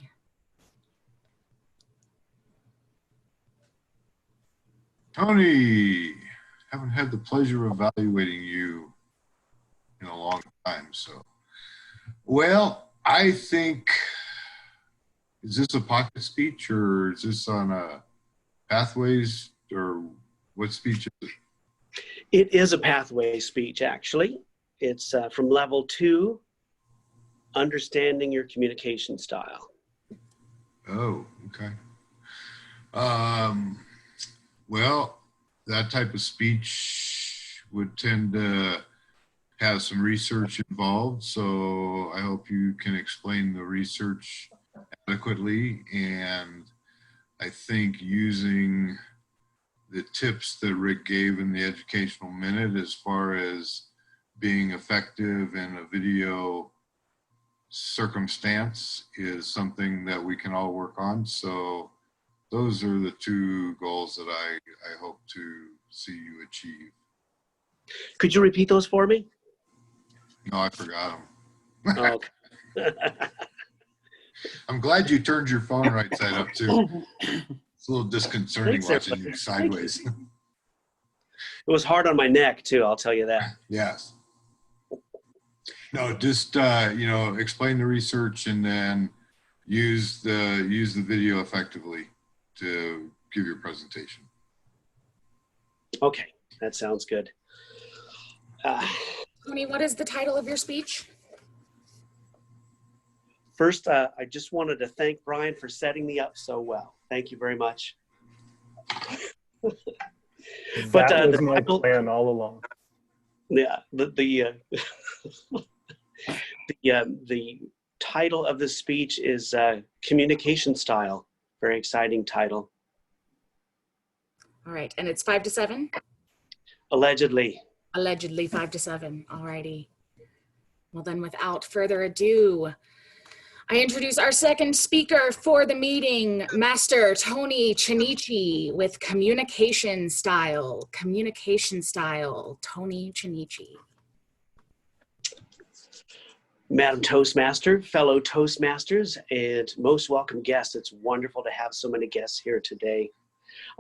Tony, haven't had the pleasure of evaluating you in a long time, so. Well, I think, is this a pocket speech or is this on a pathways, or what speech is it? It is a pathway speech, actually. It's from level 2, understanding your communication style. Oh, okay. Well, that type of speech would tend to have some research involved, so I hope you can explain the research adequately. And I think using the tips that Rick gave in the educational minute as far as being effective in a video circumstance is something that we can all work on. So those are the two goals that I hope to see you achieve. Could you repeat those for me? No, I forgot them. Oh, okay. I'm glad you turned your phone right side up too. It's a little disconcerting Thanks, watching everybody. you sideways. It was hard on my neck too, I'll tell you that. Yes. No, just you know, explain the research and then use the video effectively to give your presentation. Okay, that sounds good. Tony, what is the title of your speech? First, I just wanted to thank Brian for setting me up so well. Thank you very much. That was my plan all along. Yeah, the title of the speech is Communication Style. Very exciting title. All right, and it's 5 to 7? Allegedly. Allegedly 5 to 7, all righty. Well then, without further ado, I introduce our second speaker for the meeting, Master Tony Chinichi with Communication Style. Communication Style, Tony Chinichi. Madam Toastmaster, fellow Toastmasters, and most welcome guests. It's wonderful to have so many guests here today.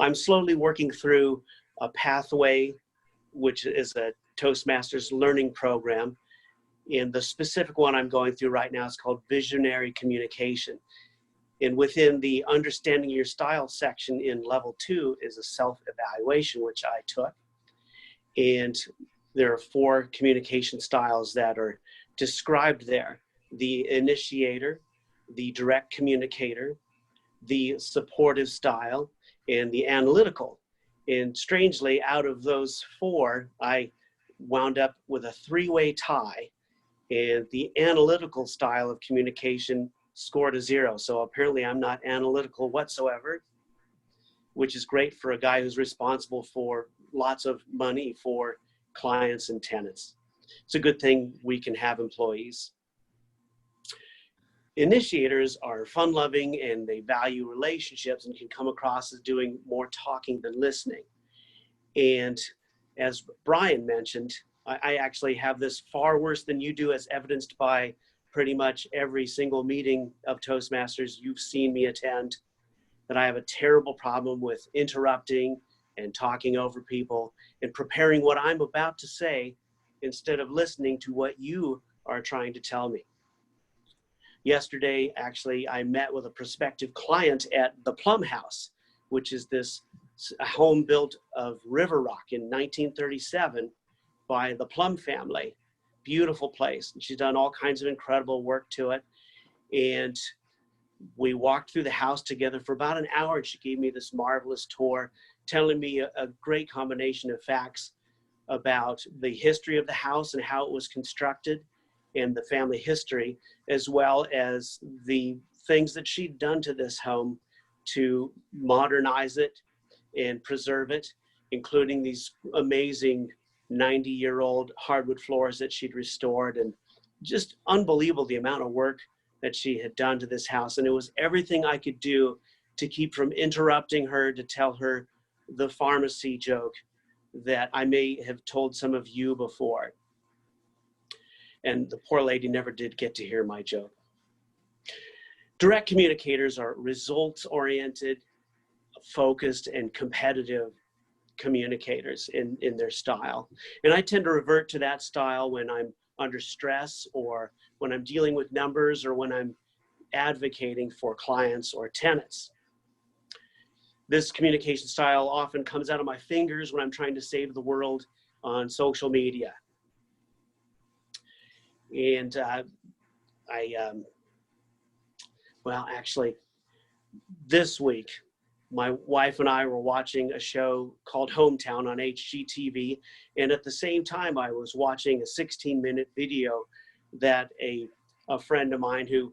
I'm slowly working through a pathway, which is a Toastmasters learning program. And the specific one I'm going through right now is called Visionary Communication. And within the Understanding Your Style section in level 2 is a self-evaluation, which I took. And there are 4 communication styles that are described there: the initiator, the direct communicator, the supportive style, and the analytical. And strangely, out of those 4, I wound up with a 3-way tie, and the analytical style of communication scored a 0. So apparently I'm not analytical whatsoever, which is great for a guy who's responsible for lots of money for clients and tenants. It's a good thing we can have employees. Initiators are fun-loving and they value relationships and can come across as doing more talking than listening. And as Brian mentioned, I actually have this far worse than you do, as evidenced by pretty much every single meeting of Toastmasters you've seen me attend, that I have a terrible problem with interrupting and talking over people and preparing what I'm about to say instead of listening to what you are trying to tell me. Yesterday, actually, I met with a prospective client at the Plum House, which is this home built of river rock in 1937 by the Plum family. Beautiful place. And she's done all kinds of incredible work to it. And we walked through the house together for about an hour, and she gave me this marvelous tour, telling me a great combination of facts about the history of the house and how it was constructed and the family history, as well as the things that she'd done to this home to modernize it and preserve it, including these amazing 90-year-old hardwood floors that she'd restored, and just unbelievable the amount of work that she had done to this house. And it was everything I could do to keep from interrupting her to tell her the pharmacy joke that I may have told some of you before. And the poor lady never did get to hear my joke. Direct communicators are results-oriented, focused, and competitive communicators in their style. And I tend to revert to that style when I'm under stress, or when I'm dealing with numbers, or when I'm advocating for clients or tenants. This communication style often comes out of my fingers when I'm trying to save the world on social media. And well, actually, this week, my wife and I were watching a show called Hometown on HGTV, and at the same time I was watching a 16-minute video that a friend of mine, who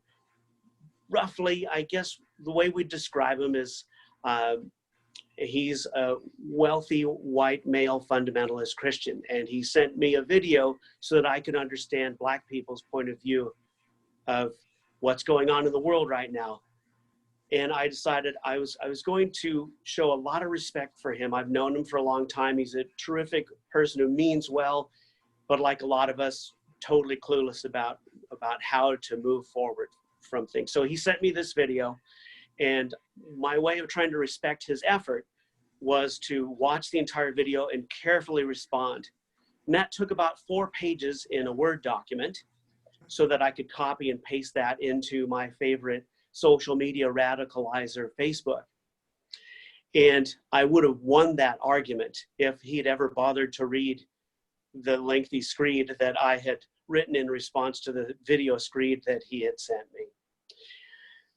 roughly, I guess the way we describe him is he's a wealthy white male fundamentalist Christian, and he sent me a video so that I could understand Black people's point of view of what's going on in the world right now. And I decided I was going to show a lot of respect for him. I've known him for a long time. He's a terrific person who means well, but like a lot of us, totally clueless about how to move forward from things. So he sent me this video, and my way of trying to respect his effort was to watch the entire video and carefully respond. And that took about 4 pages in a Word document so that I could copy and paste that into my favorite social media radicalizer, Facebook. And I would have won that argument if he'd ever bothered to read the lengthy screed that I had written in response to the video screed that he had sent me.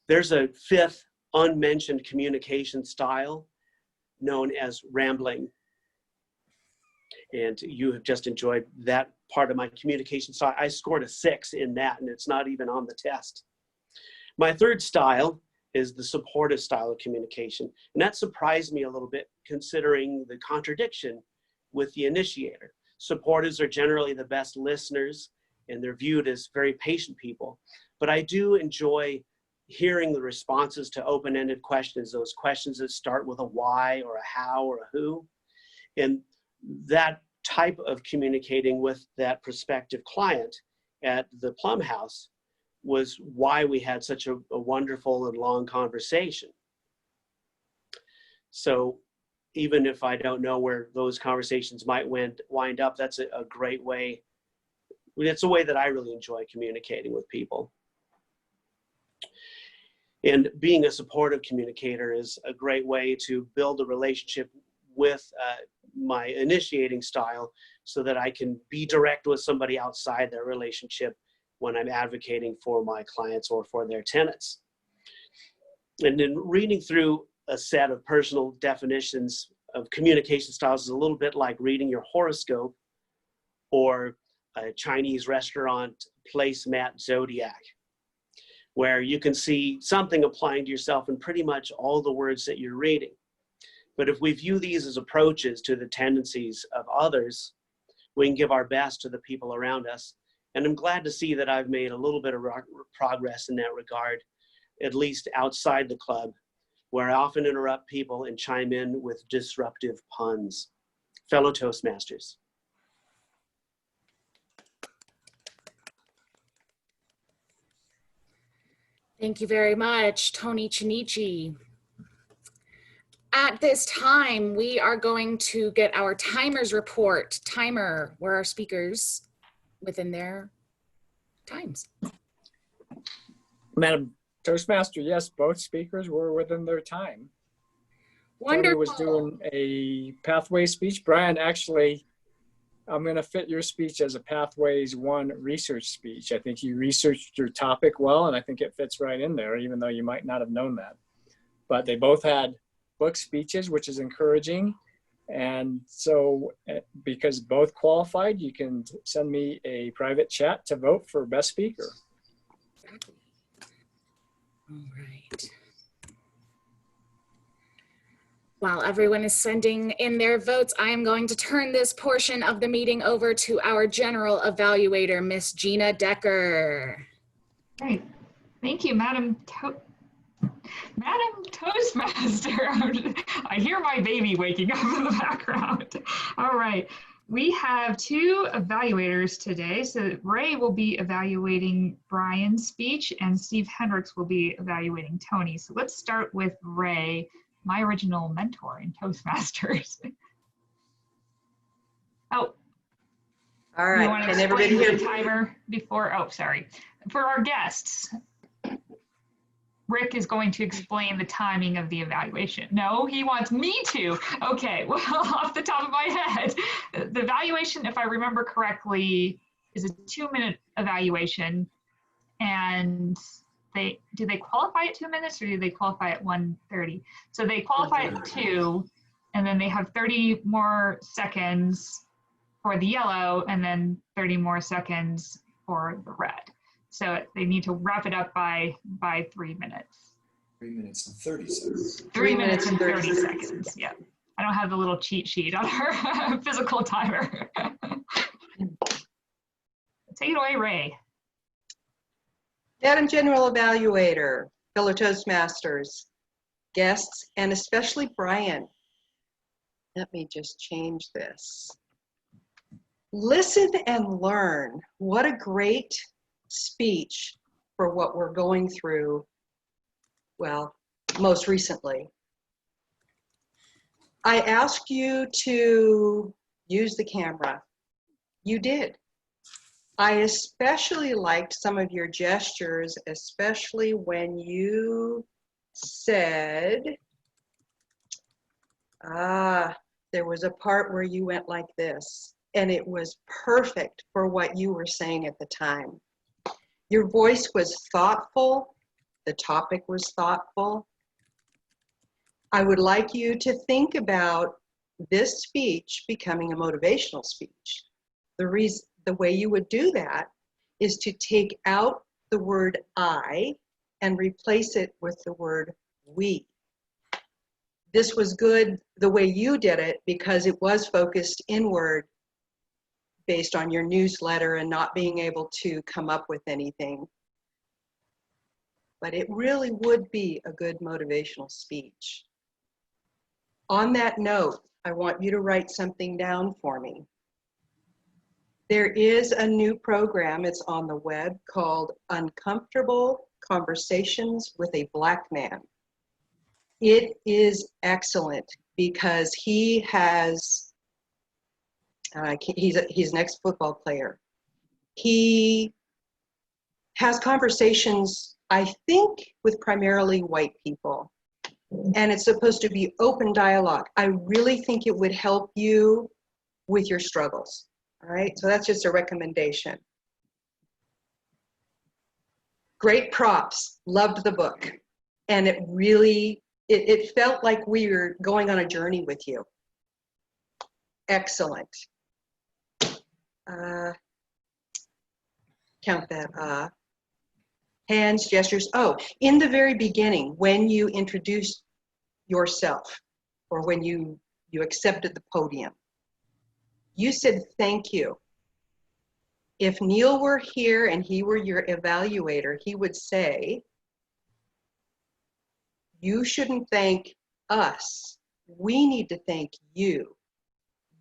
There's a 5th unmentioned communication style known as rambling. And you have just enjoyed that part of my communication style. I scored a 6 in that, and it's not even on the test. My 3rd style is the supportive style of communication. And that surprised me a little bit, considering the contradiction with the initiator. Supportives are generally the best listeners, and they're viewed as very patient people. But I do enjoy hearing the responses to open-ended questions, those questions that start with a why or a how or a who. And that type of communicating with that prospective client at the Plum House was why we had such a wonderful and long conversation. So even if I don't know where those conversations might wind up, that's a great way. It's a way that I really enjoy communicating with people. And being a supportive communicator is a great way to build a relationship with my initiating style so that I can be direct with somebody outside their relationship when I'm advocating for my clients or for their tenants. And in reading through a set of personal definitions of communication styles is a little bit like reading your horoscope or a Chinese restaurant placemat zodiac, where you can see something applying to yourself in pretty much all the words that you're reading. But if we view these as approaches to the tendencies of others, we can give our best to the people around us. And I'm glad to see that I've made a little bit of progress in that regard, at least outside the club, where I often interrupt people and chime in with disruptive puns. Fellow Toastmasters. Thank you very much, Tony Chinichi. At this time, we are going to get our timers report. Timer, where are speakers within their times? Madam Toastmaster, yes, both speakers were within their time. Wonderful. Tony was doing a pathway speech. Brian, actually, I'm going to fit your speech as a Pathways 1 research speech. I think you researched your topic well, and I think it fits right in there, even though you might not have known that. But they both had book speeches, which is encouraging. And so because both qualified, you can send me a private chat to vote for best speaker. All right. While everyone is sending in their votes, I am going to turn this portion of the meeting over to our general evaluator, Miss Gina Decker. Great. Thank you, Madam Toastmaster. I hear my baby waking up in the background. All right. We have 2 evaluators today. So Ray will be evaluating Brian's speech and Steve Hendricks will be evaluating Tony. So let's start with Ray, my original mentor in Toastmasters. Oh. All right. You want to explain the timer before? Oh, sorry. For our guests, Rick is going to explain the timing of the evaluation. No, he wants me to. Okay, well, off the top of my head, the evaluation, if I remember correctly, is a 2-minute evaluation. And do they qualify at 2 minutes or do they qualify at 1:30? So they qualify at 2, and then they have 30 more seconds for the yellow and then 30 more seconds for the red. So they need to wrap it up by 3 minutes. 3 minutes and 30 seconds. 3 minutes and 30 seconds. Yeah. I don't have the little cheat sheet on our physical timer. Take it away, Ray. Madam General Evaluator, fellow Toastmasters, guests, and especially Brian. Let me just change this. Listen and learn. What a great speech for what we're going through, well, most recently. I asked you to use the camera. You did. I especially liked some of your gestures, especially when you said, there was a part where you went like this, and it was perfect for what you were saying at the time. Your voice was thoughtful. The topic was thoughtful. I would like you to think about this speech becoming a motivational speech. The way you would do that is to take out the word I and replace it with the word we. This was good the way you did it because it was focused inward based on your newsletter and not being able to come up with anything. But it really would be a good motivational speech. On that note, I want you to write something down for me. There is a new program, it's on the web, called Uncomfortable Conversations with a Black Man. It is excellent because he has, he's an ex-football player. He has conversations, I think, with primarily white people. And it's supposed to be open dialogue. I really think it would help you with your struggles. All right, so that's just a recommendation. Great props, loved the book. And it really, it felt like we were going on a journey with you. Excellent. Count that. Hands, gestures. Oh, in the very beginning, when you introduced yourself or when you accepted the podium, you said thank you. If Neil were here and he were your evaluator, he would say, you shouldn't thank us. We need to thank you.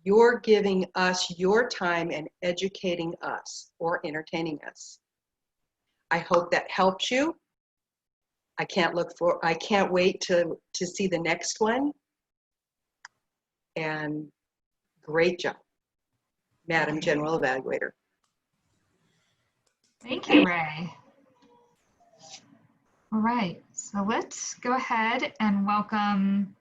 You're giving us your time and educating us or entertaining us. I hope that helps you. I can't wait to see the next one. And great job, Madam General Evaluator. Thank you, Ray. All right, so let's go ahead and welcome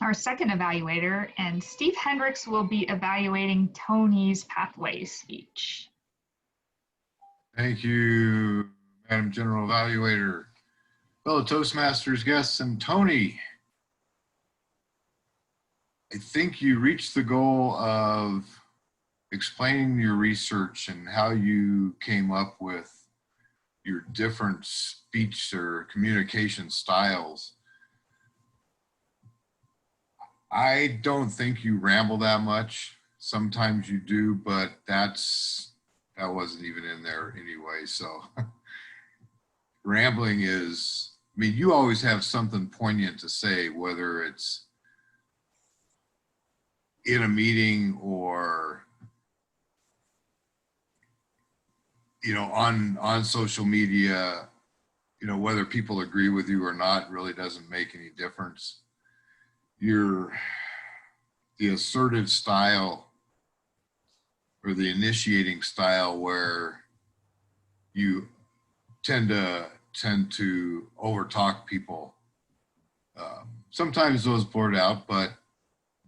our second evaluator, and Steve Hendricks will be evaluating Tony's pathway speech. Thank you, Madam General Evaluator, fellow Toastmasters guests, and Tony. I think you reached the goal of explaining your research and how you came up with your different speech or communication styles. I don't think you ramble that much. Sometimes you do, but that wasn't even in there anyway. So rambling is, I mean, you always have something poignant to say, whether it's in a meeting or, you know, on social media. You know, whether people agree with you or not really doesn't make any difference. The assertive style or the initiating style where you tend to overtalk people. Sometimes those blurt out, but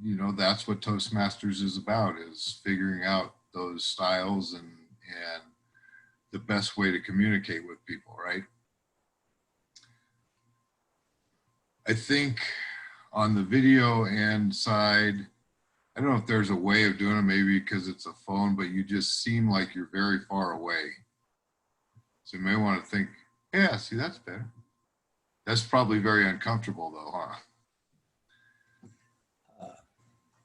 you know, that's what Toastmasters is about, is figuring out those styles and the best way to communicate with people, right? I think on the video and side, I don't know if there's a way of doing it, maybe because it's a phone, but you just seem like you're very far away. So you may want to think, yeah, see, that's better. That's probably very uncomfortable though, huh?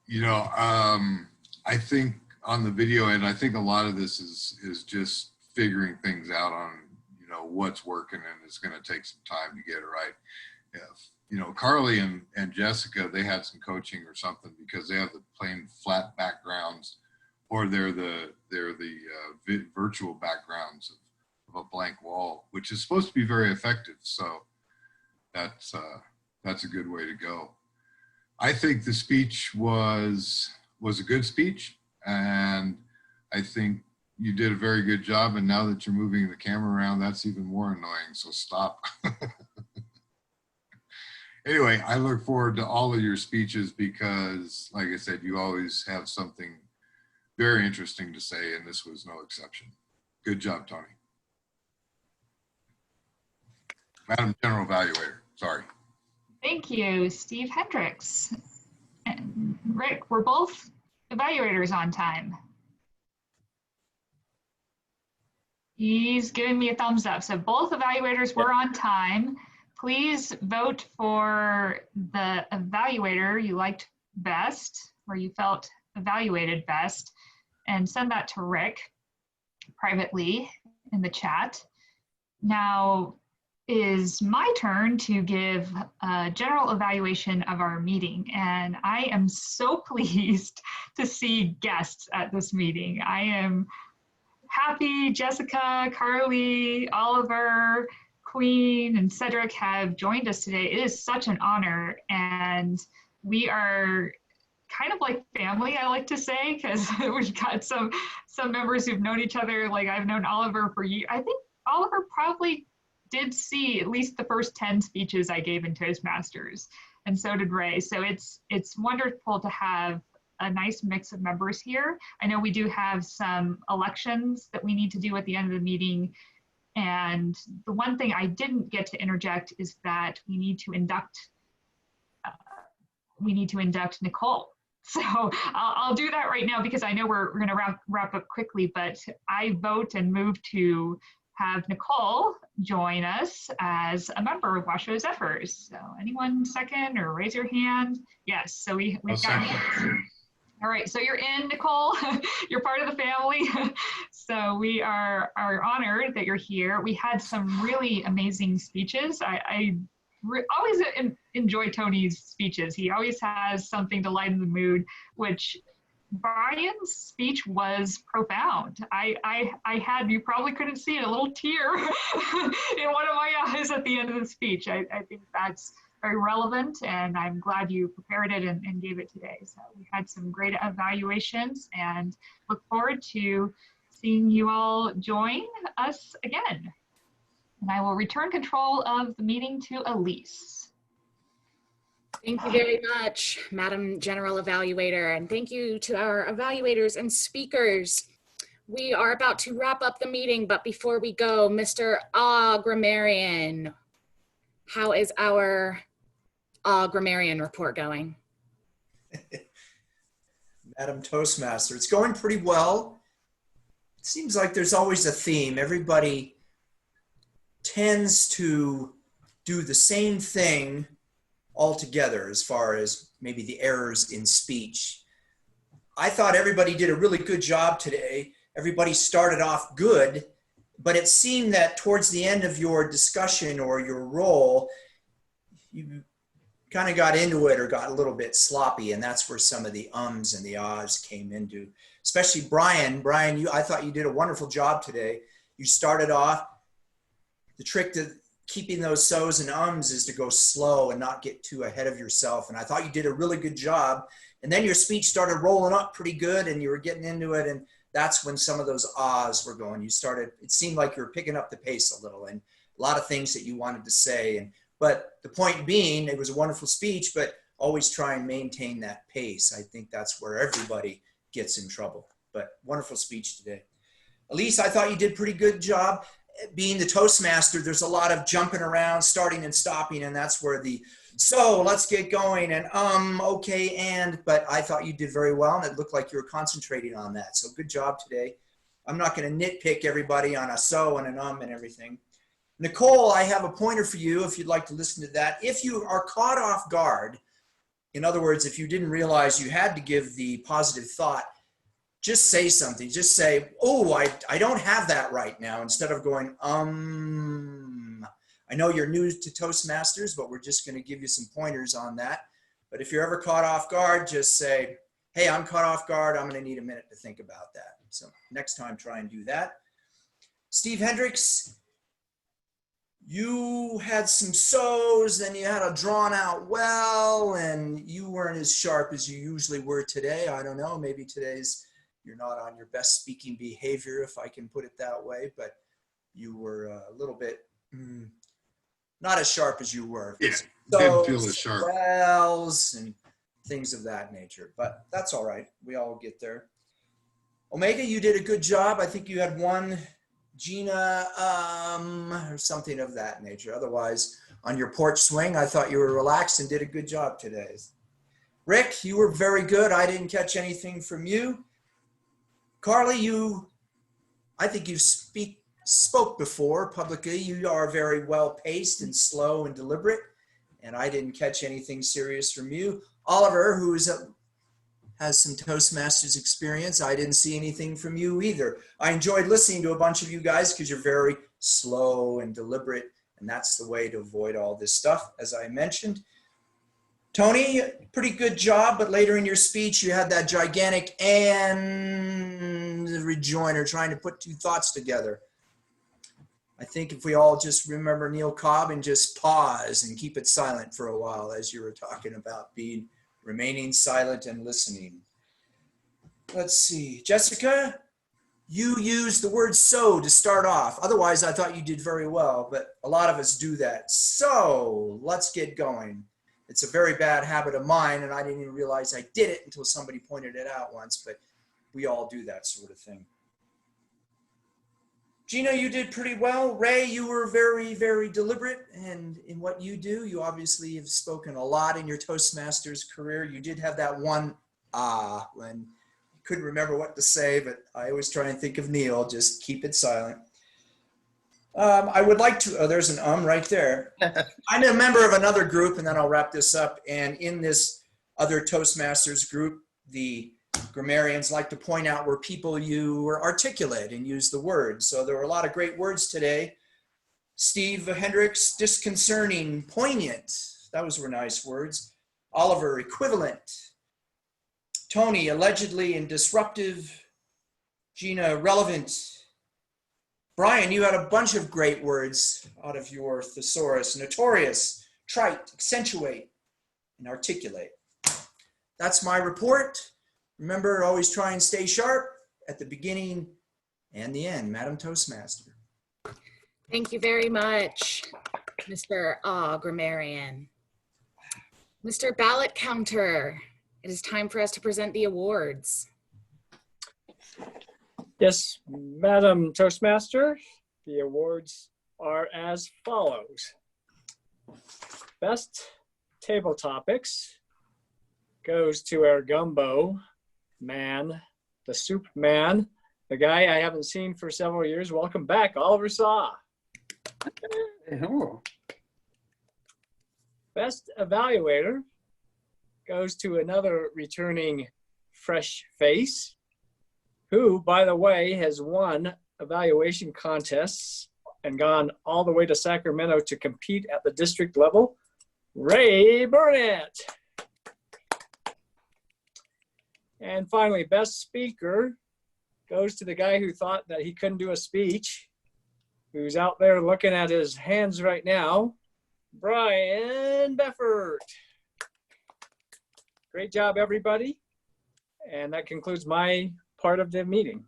You know, I think on the video end, I think a lot of this is just figuring things out on, you know, what's working, and it's going to take some time to get it right. If, you know, Carly and Jessica, they had some coaching or something because they have the plain flat backgrounds, or they're the virtual backgrounds of a blank wall, which is supposed to be very effective. So that's a good way to go. I think the speech was a good speech, and I think you did a very good job. And now that you're moving the camera around, that's even more annoying. So stop. Anyway, I look forward to all of your speeches because, like I said, you always have something very interesting to say, and this was no exception. Good job, Tony. Madam General Evaluator, sorry. Thank you, Steve Hendricks. And Rick, we're both evaluators on time. He's giving me a thumbs up. So both evaluators were on time. Please vote for the evaluator you liked best, or you felt evaluated best, and send that to Rick privately in the chat. Now is my turn to give a general evaluation of our meeting, and I am so pleased to see guests at this meeting. I am happy Jessica, Carly, Oliver, Queen, and Cedric have joined us today. It is such an honor, and we are kind of like family, I like to say, because we've got some members who've known each other. Like I've known Oliver for years. I think Oliver probably did see at least the first 10 speeches I gave in Toastmasters, and so did Ray. So it's wonderful to have a nice mix of members here. I know we do have some elections that we need to do at the end of the meeting. And the one thing I didn't get to interject is that we need to induct Nicole. So I'll do that right now because I know we're going to wrap up quickly, but I vote and move to have Nicole join us as a member of Washoe Zephyrs. So anyone second or raise your hand? Yes, so we've got it. All right, so you're in, Nicole. You're part of the family. So we are honored that you're here. We had some really amazing speeches. I always enjoy Tony's speeches. He always has something to lighten the mood, which Brian's speech was profound. I had, you probably couldn't see it, a little tear in one of my eyes at the end of the speech. I think that's very relevant, and I'm glad you prepared it and gave it today. So we had some great evaluations and look forward to seeing you all join us again. And I will return control of the meeting to Elise. Thank you very much, Madam General Evaluator, and thank you to our evaluators and speakers. We are about to wrap up the meeting, but before we go, Mr. Grammarian, how is our grammarian report going? Madam Toastmaster, it's going pretty well. It seems like there's always a theme. Everybody tends to do the same thing altogether as far as maybe the errors in speech. I thought everybody did a really good job today. Everybody started off good, but it seemed that towards the end of your discussion or your role, you kind of got into it or got a little bit sloppy, and that's where some of the ums and the ahs came into. Especially Brian. Brian, I thought you did a wonderful job today. You started off. The trick to keeping those so's and ums is to go slow and not get too ahead of yourself. And I thought you did a really good job. And then your speech started rolling up pretty good, and you were getting into it. And that's when some of those ahs were going. You started, it seemed like you were picking up the pace a little, and a lot of things that you wanted to say. But the point being, it was a wonderful speech, but always try and maintain that pace. I think that's where everybody gets in trouble. But wonderful speech today. Elise, I thought you did a pretty good job. Being the Toastmaster, there's a lot of jumping around, starting and stopping, and that's where the, so let's get going, and okay, and, but I thought you did very well, and it looked like you were concentrating on that. So good job today. I'm not going to nitpick everybody on a so and an and everything. Nicole, I have a pointer for you if you'd like to listen to that. If you are caught off guard, in other words, if you didn't realize you had to give the positive thought, just say something. Just say, oh, I don't have that right now, instead of going, I know you're new to Toastmasters, but we're just going to give you some pointers on that. But if you're ever caught off guard, just say, hey, I'm caught off guard. I'm going to need a minute to think about that. So next time, try and do that. Steve Hendricks, you had some so's, then you had a drawn out well, and you weren't as sharp as you usually were today. I don't know, maybe you're not on your best speaking behavior, if I can put it that way, but you were a little bit not as sharp as you were. Yeah, didn't feel as sharp. Wells and things of that nature, but that's all right. We all get there. Omega, you did a good job. I think you had one, Gina, or something of that nature. Otherwise, on your porch swing, I thought you were relaxed and did a good job today. Rick, you were very good. I didn't catch anything from you. Carly, I think you spoke before publicly. You are very well paced and slow and deliberate, and I didn't catch anything serious from you. Oliver, who has some Toastmasters experience, I didn't see anything from you either. I enjoyed listening to a bunch of you guys because you're very slow and deliberate, and that's the way to avoid all this stuff, as I mentioned. Tony, pretty good job, but later in your speech, you had that gigantic and rejoinder trying to put two thoughts together. I think if we all just remember Neil Cobb and just pause and keep it silent for a while, as you were talking about remaining silent and listening. Let's see, Jessica, you used the word so to start off. Otherwise, I thought you did very well, but a lot of us do that. So let's get going. It's a very bad habit of mine, and I didn't even realize I did it until somebody pointed it out once, but we all do that sort of thing. Gina, you did pretty well. Ray, you were very, very deliberate, and in what you do, you obviously have spoken a lot in your Toastmasters career. You did have that one when you couldn't remember what to say, but I always try and think of Neil, just keep it silent. I would like to, there's an right there. I'm a member of another group, and then I'll wrap this up. And in this other Toastmasters group, the grammarians like to point out where people you were articulate and use the words. So there were a lot of great words today. Steve Hendricks, disconcerting, poignant. Those were nice words. Oliver, equivalent. Tony, allegedly and disruptive. Gina, relevant. Brian, you had a bunch of great words out of your thesaurus. Notorious, trite, accentuate, and articulate. That's my report. Remember, always try and stay sharp at the beginning and the end. Madam Toastmaster. Thank you very much, Mr. Grammarian. Mr. Ballot Counter, it is time for us to present the awards. Yes, Madam Toastmaster, the awards are as follows. Best Table Topics goes to our gumbo man, the soup man, the guy I haven't seen for several years. Welcome back, Oliver Saw. Best Evaluator goes to another returning fresh face, who, by the way, has won evaluation contests and gone all the way to Sacramento to compete at the district level, Ray Burnett. And finally, best speaker goes to the guy who thought that he couldn't do a speech, who's out there looking at his hands right now, Brian Beffert. Great job, everybody. And that concludes my part of the meeting.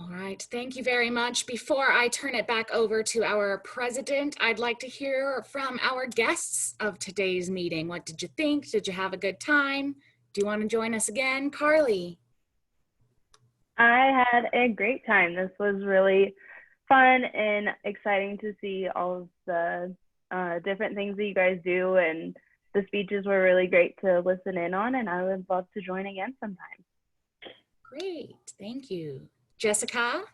All right, thank you very much. Before I turn it back over to our president, I'd like to hear from our guests of today's meeting. What did you think? Did you have a good time? Do you want to join us again? Carly? I had a great time. This was really fun and exciting to see all of the different things that you guys do, and the speeches were really great to listen in on, and I would love to join again sometime. Great, thank you. Jessica?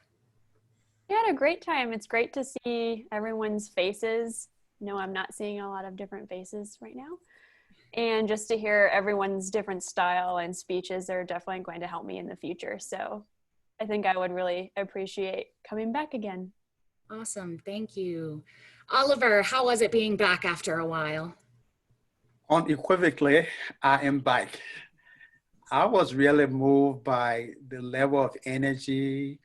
I had a great time. It's great to see everyone's faces. No, I'm not seeing a lot of different faces right now. And just to hear everyone's different style and speeches are definitely going to help me in the future. So I think I would really appreciate coming back again. Awesome, thank you. Oliver, how was it being back after a while? Unequivocally, I am back. I was really moved by the level of energy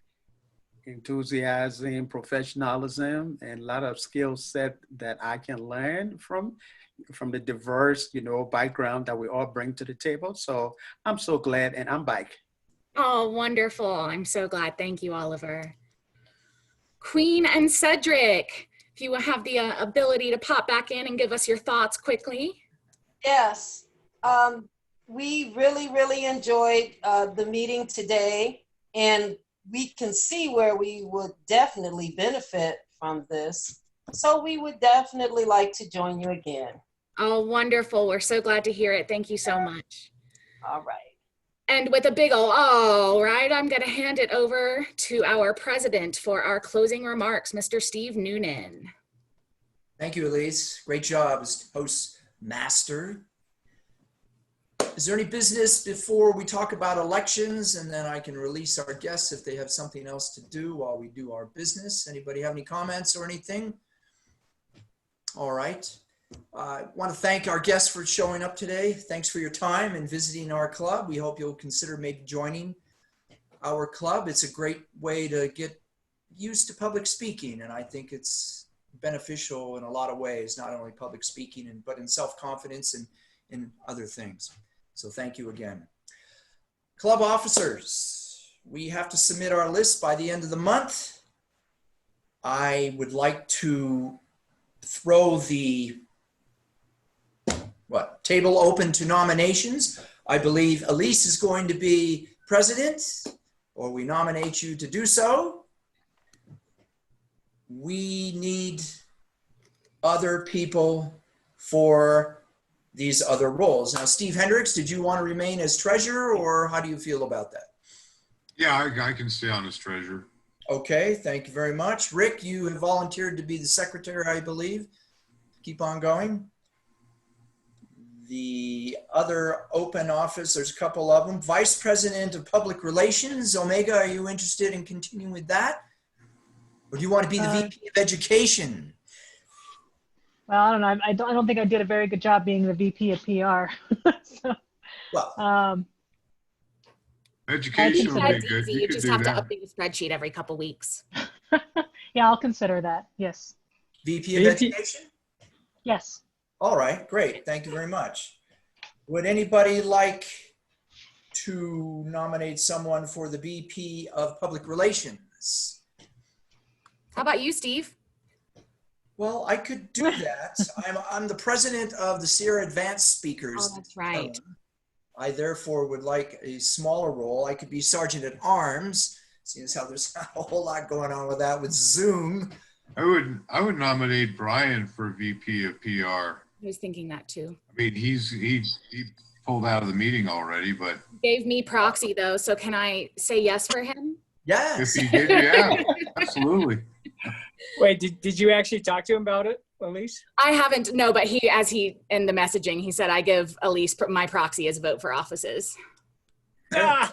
enthusiasm, professionalism, and a lot of skill set that I can learn from the diverse, background that we all bring to the table. So I'm so glad, and I'm back. Oh, wonderful. I'm so glad. Thank you, Oliver. Queen and Cedric, if you have the ability to pop back in and give us your thoughts quickly. Yes. We really, really enjoyed the meeting today, and we can see where we would definitely benefit from this. So we would definitely like to join you again. Oh, wonderful. We're so glad to hear it. Thank you so much. All right. And with a big ol' all right, I'm going to hand it over to our president for our closing remarks, Mr. Steve Noonan. Thank you, Elise. Great job as host master. Is there any business before we talk about elections, and then I can release our guests if they have something else to do while we do our business? Anybody have any comments or anything? All right. I want to thank our guests for showing up today. Thanks for your time and visiting our club. We hope you'll consider maybe joining our club. It's a great way to get used to public speaking, and I think it's beneficial in a lot of ways, not only public speaking, but in self-confidence and in other things. So thank you again. Club officers, we have to submit our list by the end of the month. I would like to throw the table open to nominations. I believe Elise is going to be president, or we nominate you to do so. We need other people for these other roles. Now, Steve Hendricks, did you want to remain as treasurer, or how do you feel about that? Yeah, I can stay on as treasurer. Okay, thank you very much. Rick, you have volunteered to be the secretary, I believe. Keep on going. The other open office, there's a couple of them. Vice President of Public Relations, Omega, are you interested in continuing with that? Or do you want to be the VP of Education? Well, I don't know. I don't think I did a very good job being the VP of PR. So, well, education would be good. You just have to that. update the spreadsheet every couple weeks. yeah, I'll consider that. Yes. VP of Education? Yes. All right, great. Thank you very much. Would anybody like to nominate someone for the VP of Public Relations? How about you, Steve? Well, I could do that. I'm the president of the Sierra Advanced Speakers. Oh, that's right. I therefore would like a smaller role. I could be Sergeant at Arms, seeing as how there's not a whole lot going on with that with Zoom. I would nominate Brian for VP of PR. I was thinking that too. I mean, he pulled out of the meeting already, but gave me proxy though, so can I say yes for him? Yes. If he did, yeah, absolutely. Wait, did you actually talk to him about it, Elise? I haven't, no, but as he, in the messaging, he said, I give Elise my proxy as a vote for offices. Ah!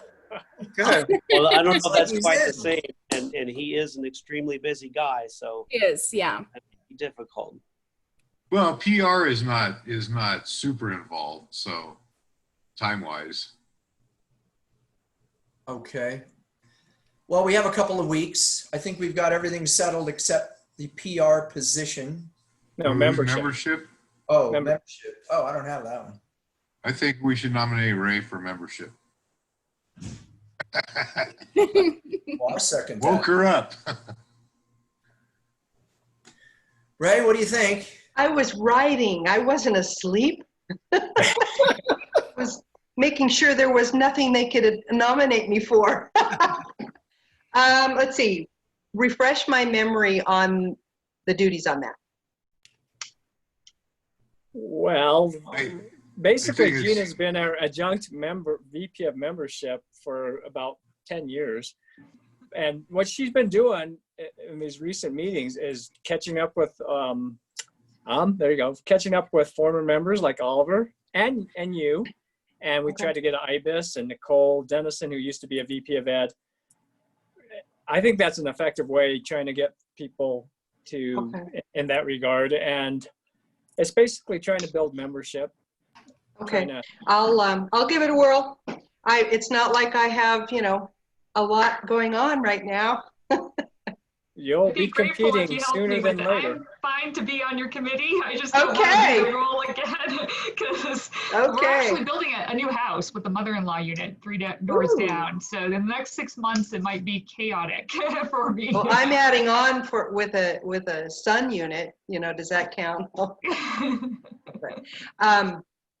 Good. Well, I don't know if that's quite the same, and he is an extremely busy guy, so. He is, yeah. It might be difficult. Well, PR is not super involved, so time-wise. Okay. Well, we have a couple of weeks. I think we've got everything settled except the PR position. No, membership. Oh, membership. Oh, I don't have that one. I think we should nominate Ray for membership. Well, I'll second that. Woke her up. Ray, what do you think? I was writing. I wasn't asleep. I was making sure there was nothing they could nominate me for. Let's see. Refresh my memory on the duties on that. Well, basically, I think Gina's been our adjunct VP of membership for about 10 years. And what she's been doing in these recent meetings is catching up with, there you go, catching up with former members like Oliver and you. And we tried to get IBIS and Nicole Dennison, who used to be a VP of Ed. I think that's an effective way trying to get people to, in that regard. And it's basically trying to build membership. Okay, I'll give it a whirl. It's not like I have, a lot going on right now. You'll I'd be be grateful if competing you helped sooner me than with it. later. I'm fine to be on your committee. I just don't want Okay. to do the role again because we're Okay. actually building a new house with the mother-in-law unit 3 doors Ooh. down. So in the next 6 months, it might be chaotic for me. Well, I'm adding on with a sun unit. You know, does that count?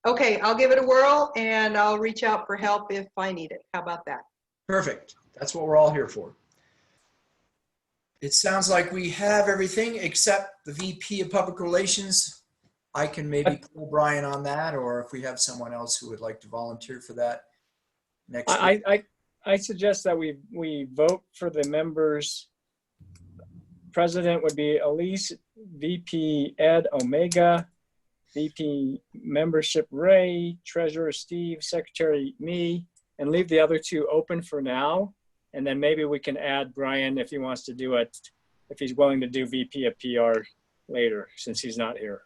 Okay, I'll give it a whirl and I'll reach out for help if I need it. How about that? Perfect. That's what we're all here for. It sounds like we have everything except the VP of Public Relations. I can maybe pull Brian on that, or if we have someone else who would like to volunteer for that next week. I suggest that we vote for the members. President would be Elise, VP Ed Omega, VP membership Ray, Treasurer Steve, Secretary me, and leave the other two open for now. And then maybe we can add Brian if he wants to do it, if he's willing to do VP of PR later, since he's not here.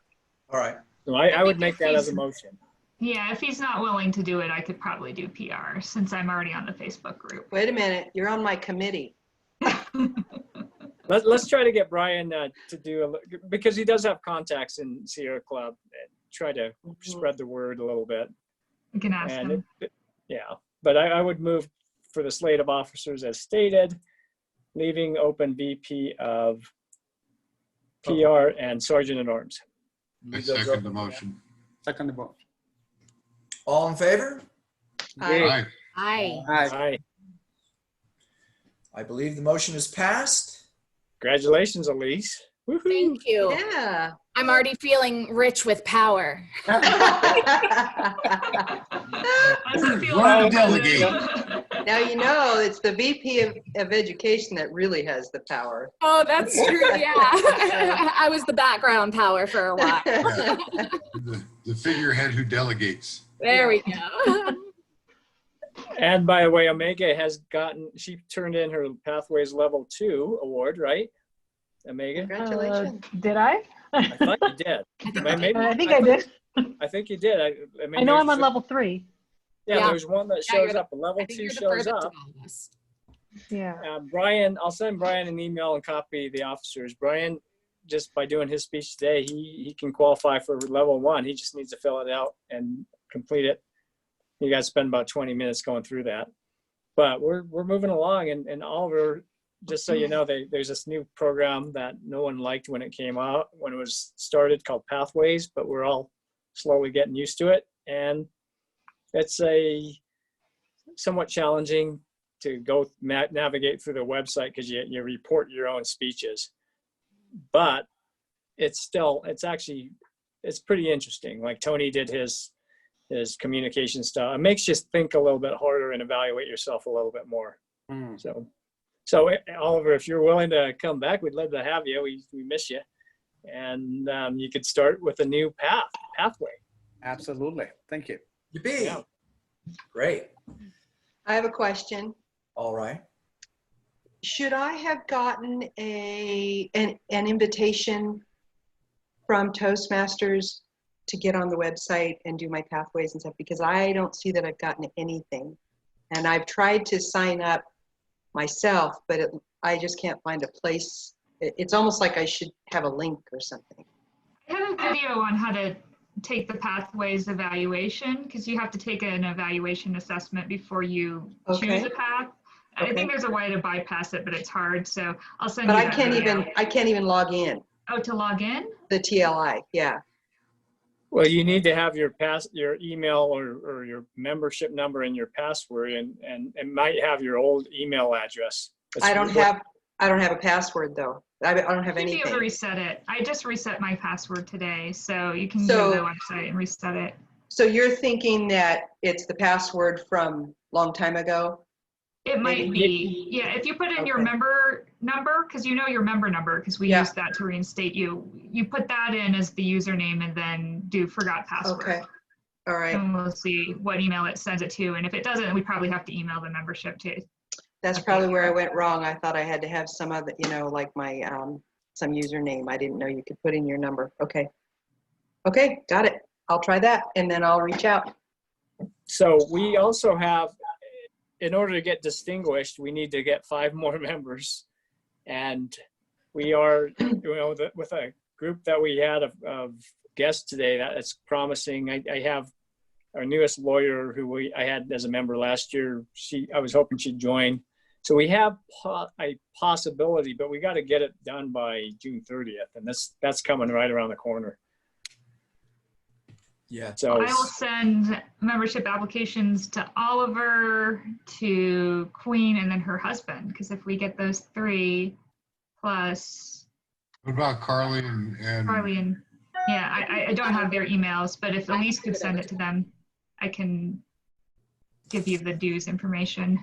All right. So I would make that as a motion. Yeah, if he's not willing to do it, I could probably do PR since I'm already on the Facebook group. Wait a minute, you're on my committee. Let's try to get Brian to do because he does have contacts in Sierra Club, and try to spread the word a little bit. You can ask him. Yeah, but I would move for the slate of officers as stated, leaving open VP of PR and Sergeant at Arms. I second the motion. Second the motion. All in favor? Aye. Aye. Aye. I believe the motion is passed. Congratulations, Elise. Woohoo. Thank you. Yeah. I'm already feeling rich with power. Learn to delegate. Now you know it's the VP of Education that really has the power. Oh, that's true. Yeah. I was the background power for a while. Yeah. The figurehead who delegates. There we go. And by the way, Omega she turned in her Pathways Level 2 award, right? Omega? Congratulations. Did I? I thought you did. I think I did. I think you did. I know I'm on level 3. Yeah, there's one that shows up. A level 2 shows up. Yeah. Brian, I'll send Brian an email and copy the officers. Brian, just by doing his speech today, he can qualify for level 1. He just needs to fill it out and complete it. You guys spend about 20 minutes going through that. But we're moving along, and Oliver, just so you know, there's this new program that no one liked when it came out, when it was started, called Pathways, but we're all slowly getting used to it. And it's somewhat challenging to go navigate through the website because you report your own speeches. But it's pretty interesting. Like Tony did his communication style. It makes you think a little bit harder and evaluate yourself a little bit more. So Oliver, if you're willing to come back, we'd love to have you. We miss you. And you could start with a new pathway. Absolutely. Thank you. Yeah. Great. I have a question. All right. Should I have gotten an invitation from Toastmasters to get on the website and do my pathways and stuff? Because I don't see that I've gotten anything. And I've tried to sign up myself, but I just can't find a place. It's almost like I should have a link or something. I have a video on how to take the pathways evaluation, because you have to take an evaluation assessment before you choose a path. I think there's a way to bypass it, but it's hard. So I'll send you that video. I can't even log in. Oh, to log in? The TLI, yeah. Well, you need to have your email or your membership number and your password, and it might have your old email address. I don't have a password though. I don't have anything. You'd be able to reset it. I just reset my password today, so you can go to the website and reset it. So you're thinking that it's the password from long time ago? It might be. Yeah, if you put in your member number, because you know your member number, because we use that to reinstate you. You put that in as the username and then do forgot password. Okay. All right. And we'll see what email it sends it to. And if it doesn't, we probably have to email the membership too. That's probably where I went wrong. I thought I had to have some other, like my some username. I didn't know you could put in your number. Okay. Okay, got it. I'll try that and then I'll reach out. So we also have, in order to get distinguished, we need to get 5 more members. And we are, with a group that we had of guests today, that's promising. I have our newest lawyer who I had as a member last year. I was hoping she'd join. So we have a possibility, but we got to get it done by June 30th, and that's coming right around the corner. Yeah. So I will send membership applications to Oliver, to Queen, and then her husband. Because if we get those 3 plus What about Carly and Carly and I don't have their emails, but if Elise could send it to them, I can give you the dues information.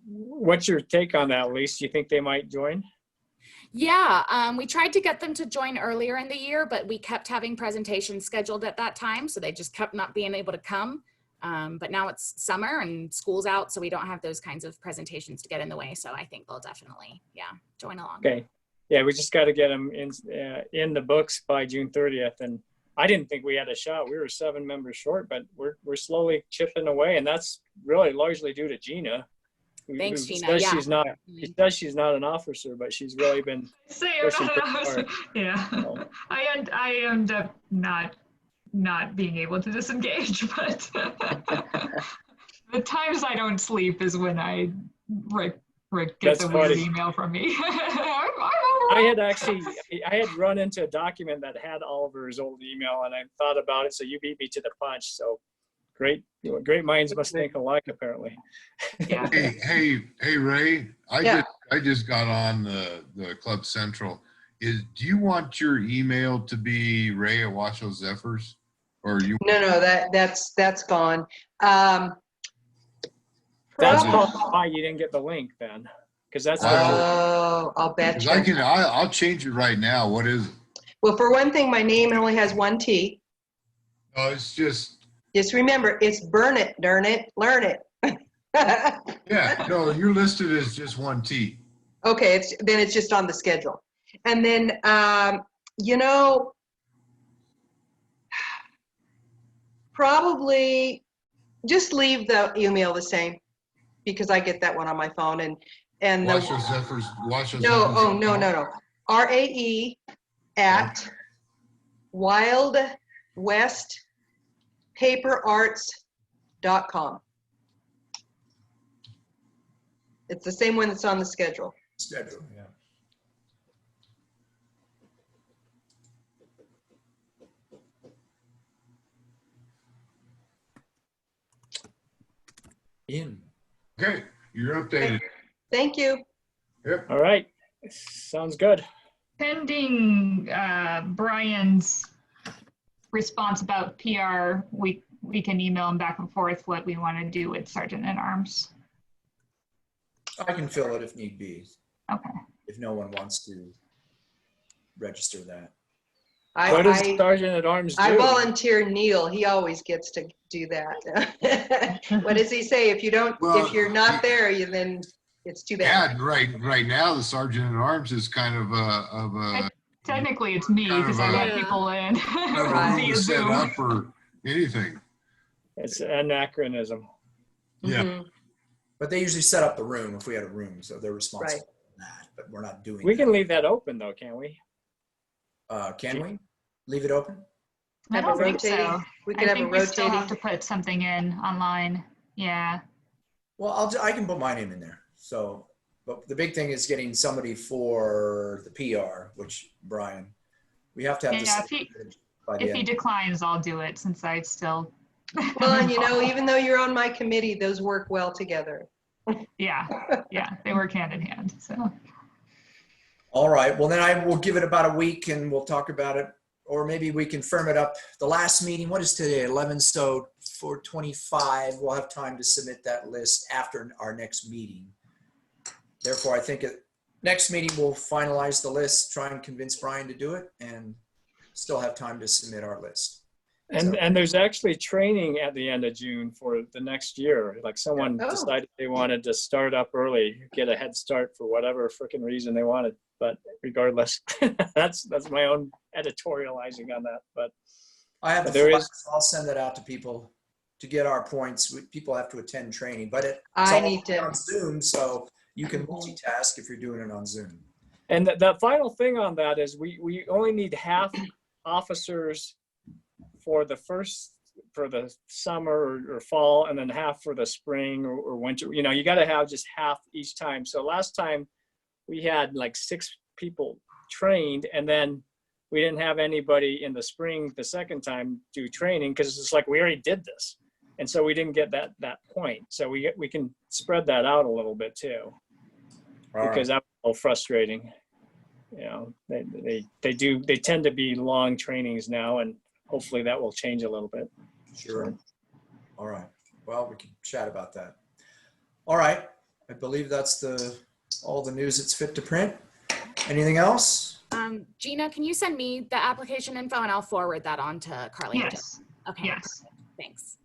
what's your take on that, Elise? Do you think they might join? Yeah, we tried to get them to join earlier in the year, but we kept having presentations scheduled at that time, so they just kept not being able to come. But now it's summer and school's out, so we don't have those kinds of presentations to get in the way. So I think they'll definitely, join along. Okay. Yeah, we just got to get them in the books by June 30th. And I didn't think we had a shot. We were 7 members short, but we're slowly chipping away, and that's really largely due to Gina. Thanks, Gina. Says Yeah. She says she's not an officer, but she's really been pushing pretty hard. Yeah, So, I end up not being able to disengage, but the times I don't sleep is when Rick gets That's a weird funny. email from me. I had run into a document that had Oliver's old email, and I thought about it, so you beat me to the punch. So great minds must think alike, apparently. Yeah. Hey, Ray, I just got on the Club Central. Do you want your email to be Ray at Washoe Zephyrs? Or you? No, that's gone. That's Probably- why you didn't get the link then, because that's I'll bet you. I'll change it right now. What is it? Well, for one thing, my name only has 1 T. Oh, it's just. Just remember, it's burn it, darn it, learn it. Yeah, no, you're listed as just 1 T. Okay, then it's just on the schedule. And then, probably just leave the email the same, because I get that one on my phone. And Washoe Zephyrs. No. RAE at wildwestpaperarts.com. It's the same one that's on the schedule. Schedule, yeah. In. Okay, you're updated. Thank you. Yep. all right. Sounds good. Pending Brian's response about PR, we can email him back and forth what we want to do with Sergeant at Arms. I can fill it if need be. Okay. If no one wants to register that. What does Sergeant at Arms do? I volunteer Neil. He always gets to do that. What does he say? If you're not there, then it's too bad. Yeah, right now the Sergeant at Arms is kind of a Technically, it's me because I let people in via set Zoom. up or anything. It's an anachronism. Yeah. But they usually set up the room if we had a room, so they're responsible Right. for that. But we're not doing We that. can leave that open though, can't we? Can we leave it open? I Have a don't think rotating- so. we could I have a think we still have to rotating- put something in online. Yeah. Well, I can put my name in there. So, but the big thing is getting somebody for the PR, which Brian, we have to have Yeah, this by the If he end. declines, I'll do it since I still. Well, and even though you're on my committee, those work well together. Yeah, they work hand in hand. So. All right. Well, then I will give it about a week and we'll talk about it. Or maybe we can firm it up. The last meeting, what is today? 11, so 4/25, we'll have time to submit that list after our next meeting. Therefore, I think at next meeting, we'll finalize the list, try and convince Brian to do it, and still have time to submit our list. And there's actually training at the end of June for the next year. Like someone Oh. decided they wanted to start up early, get a head start for whatever freaking reason they wanted. But regardless, that's my own editorializing on that. But I have the there flyers, is. so I'll send that out to people to get our points. People have to attend training, but it's I all need to- on Zoom, so You can multitask if you're doing it on Zoom. And the final thing on that is we only need half officers for the summer or fall, and then half for the spring or winter. You know, you got to have just half each time. So last time we had like 6 people trained, and then we didn't have anybody in the spring the second time do training because it's like we already did this, and so we didn't get that point. So we can spread that out a little bit too, because that's a little frustrating. You know, they tend to be long trainings now, and hopefully that will change a little bit. Sure. All right. Well, we can chat about that. All right. I believe that's all the news that's fit to print. Anything else? Gina, can you send me the application info and I'll forward that on to Carly? Yes. Okay. Yes. Thanks.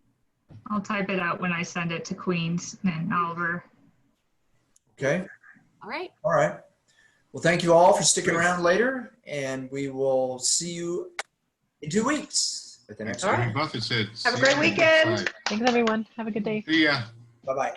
I'll type it out when I send it to Queens and Oliver. Okay. All right. All right. Well, thank you all for sticking around later, and we will see you in 2 weeks at the next one. Warren Buffett said, Have a "See great you on the weekend. side." Thanks, everyone. Have a good day. See ya. Bye-bye.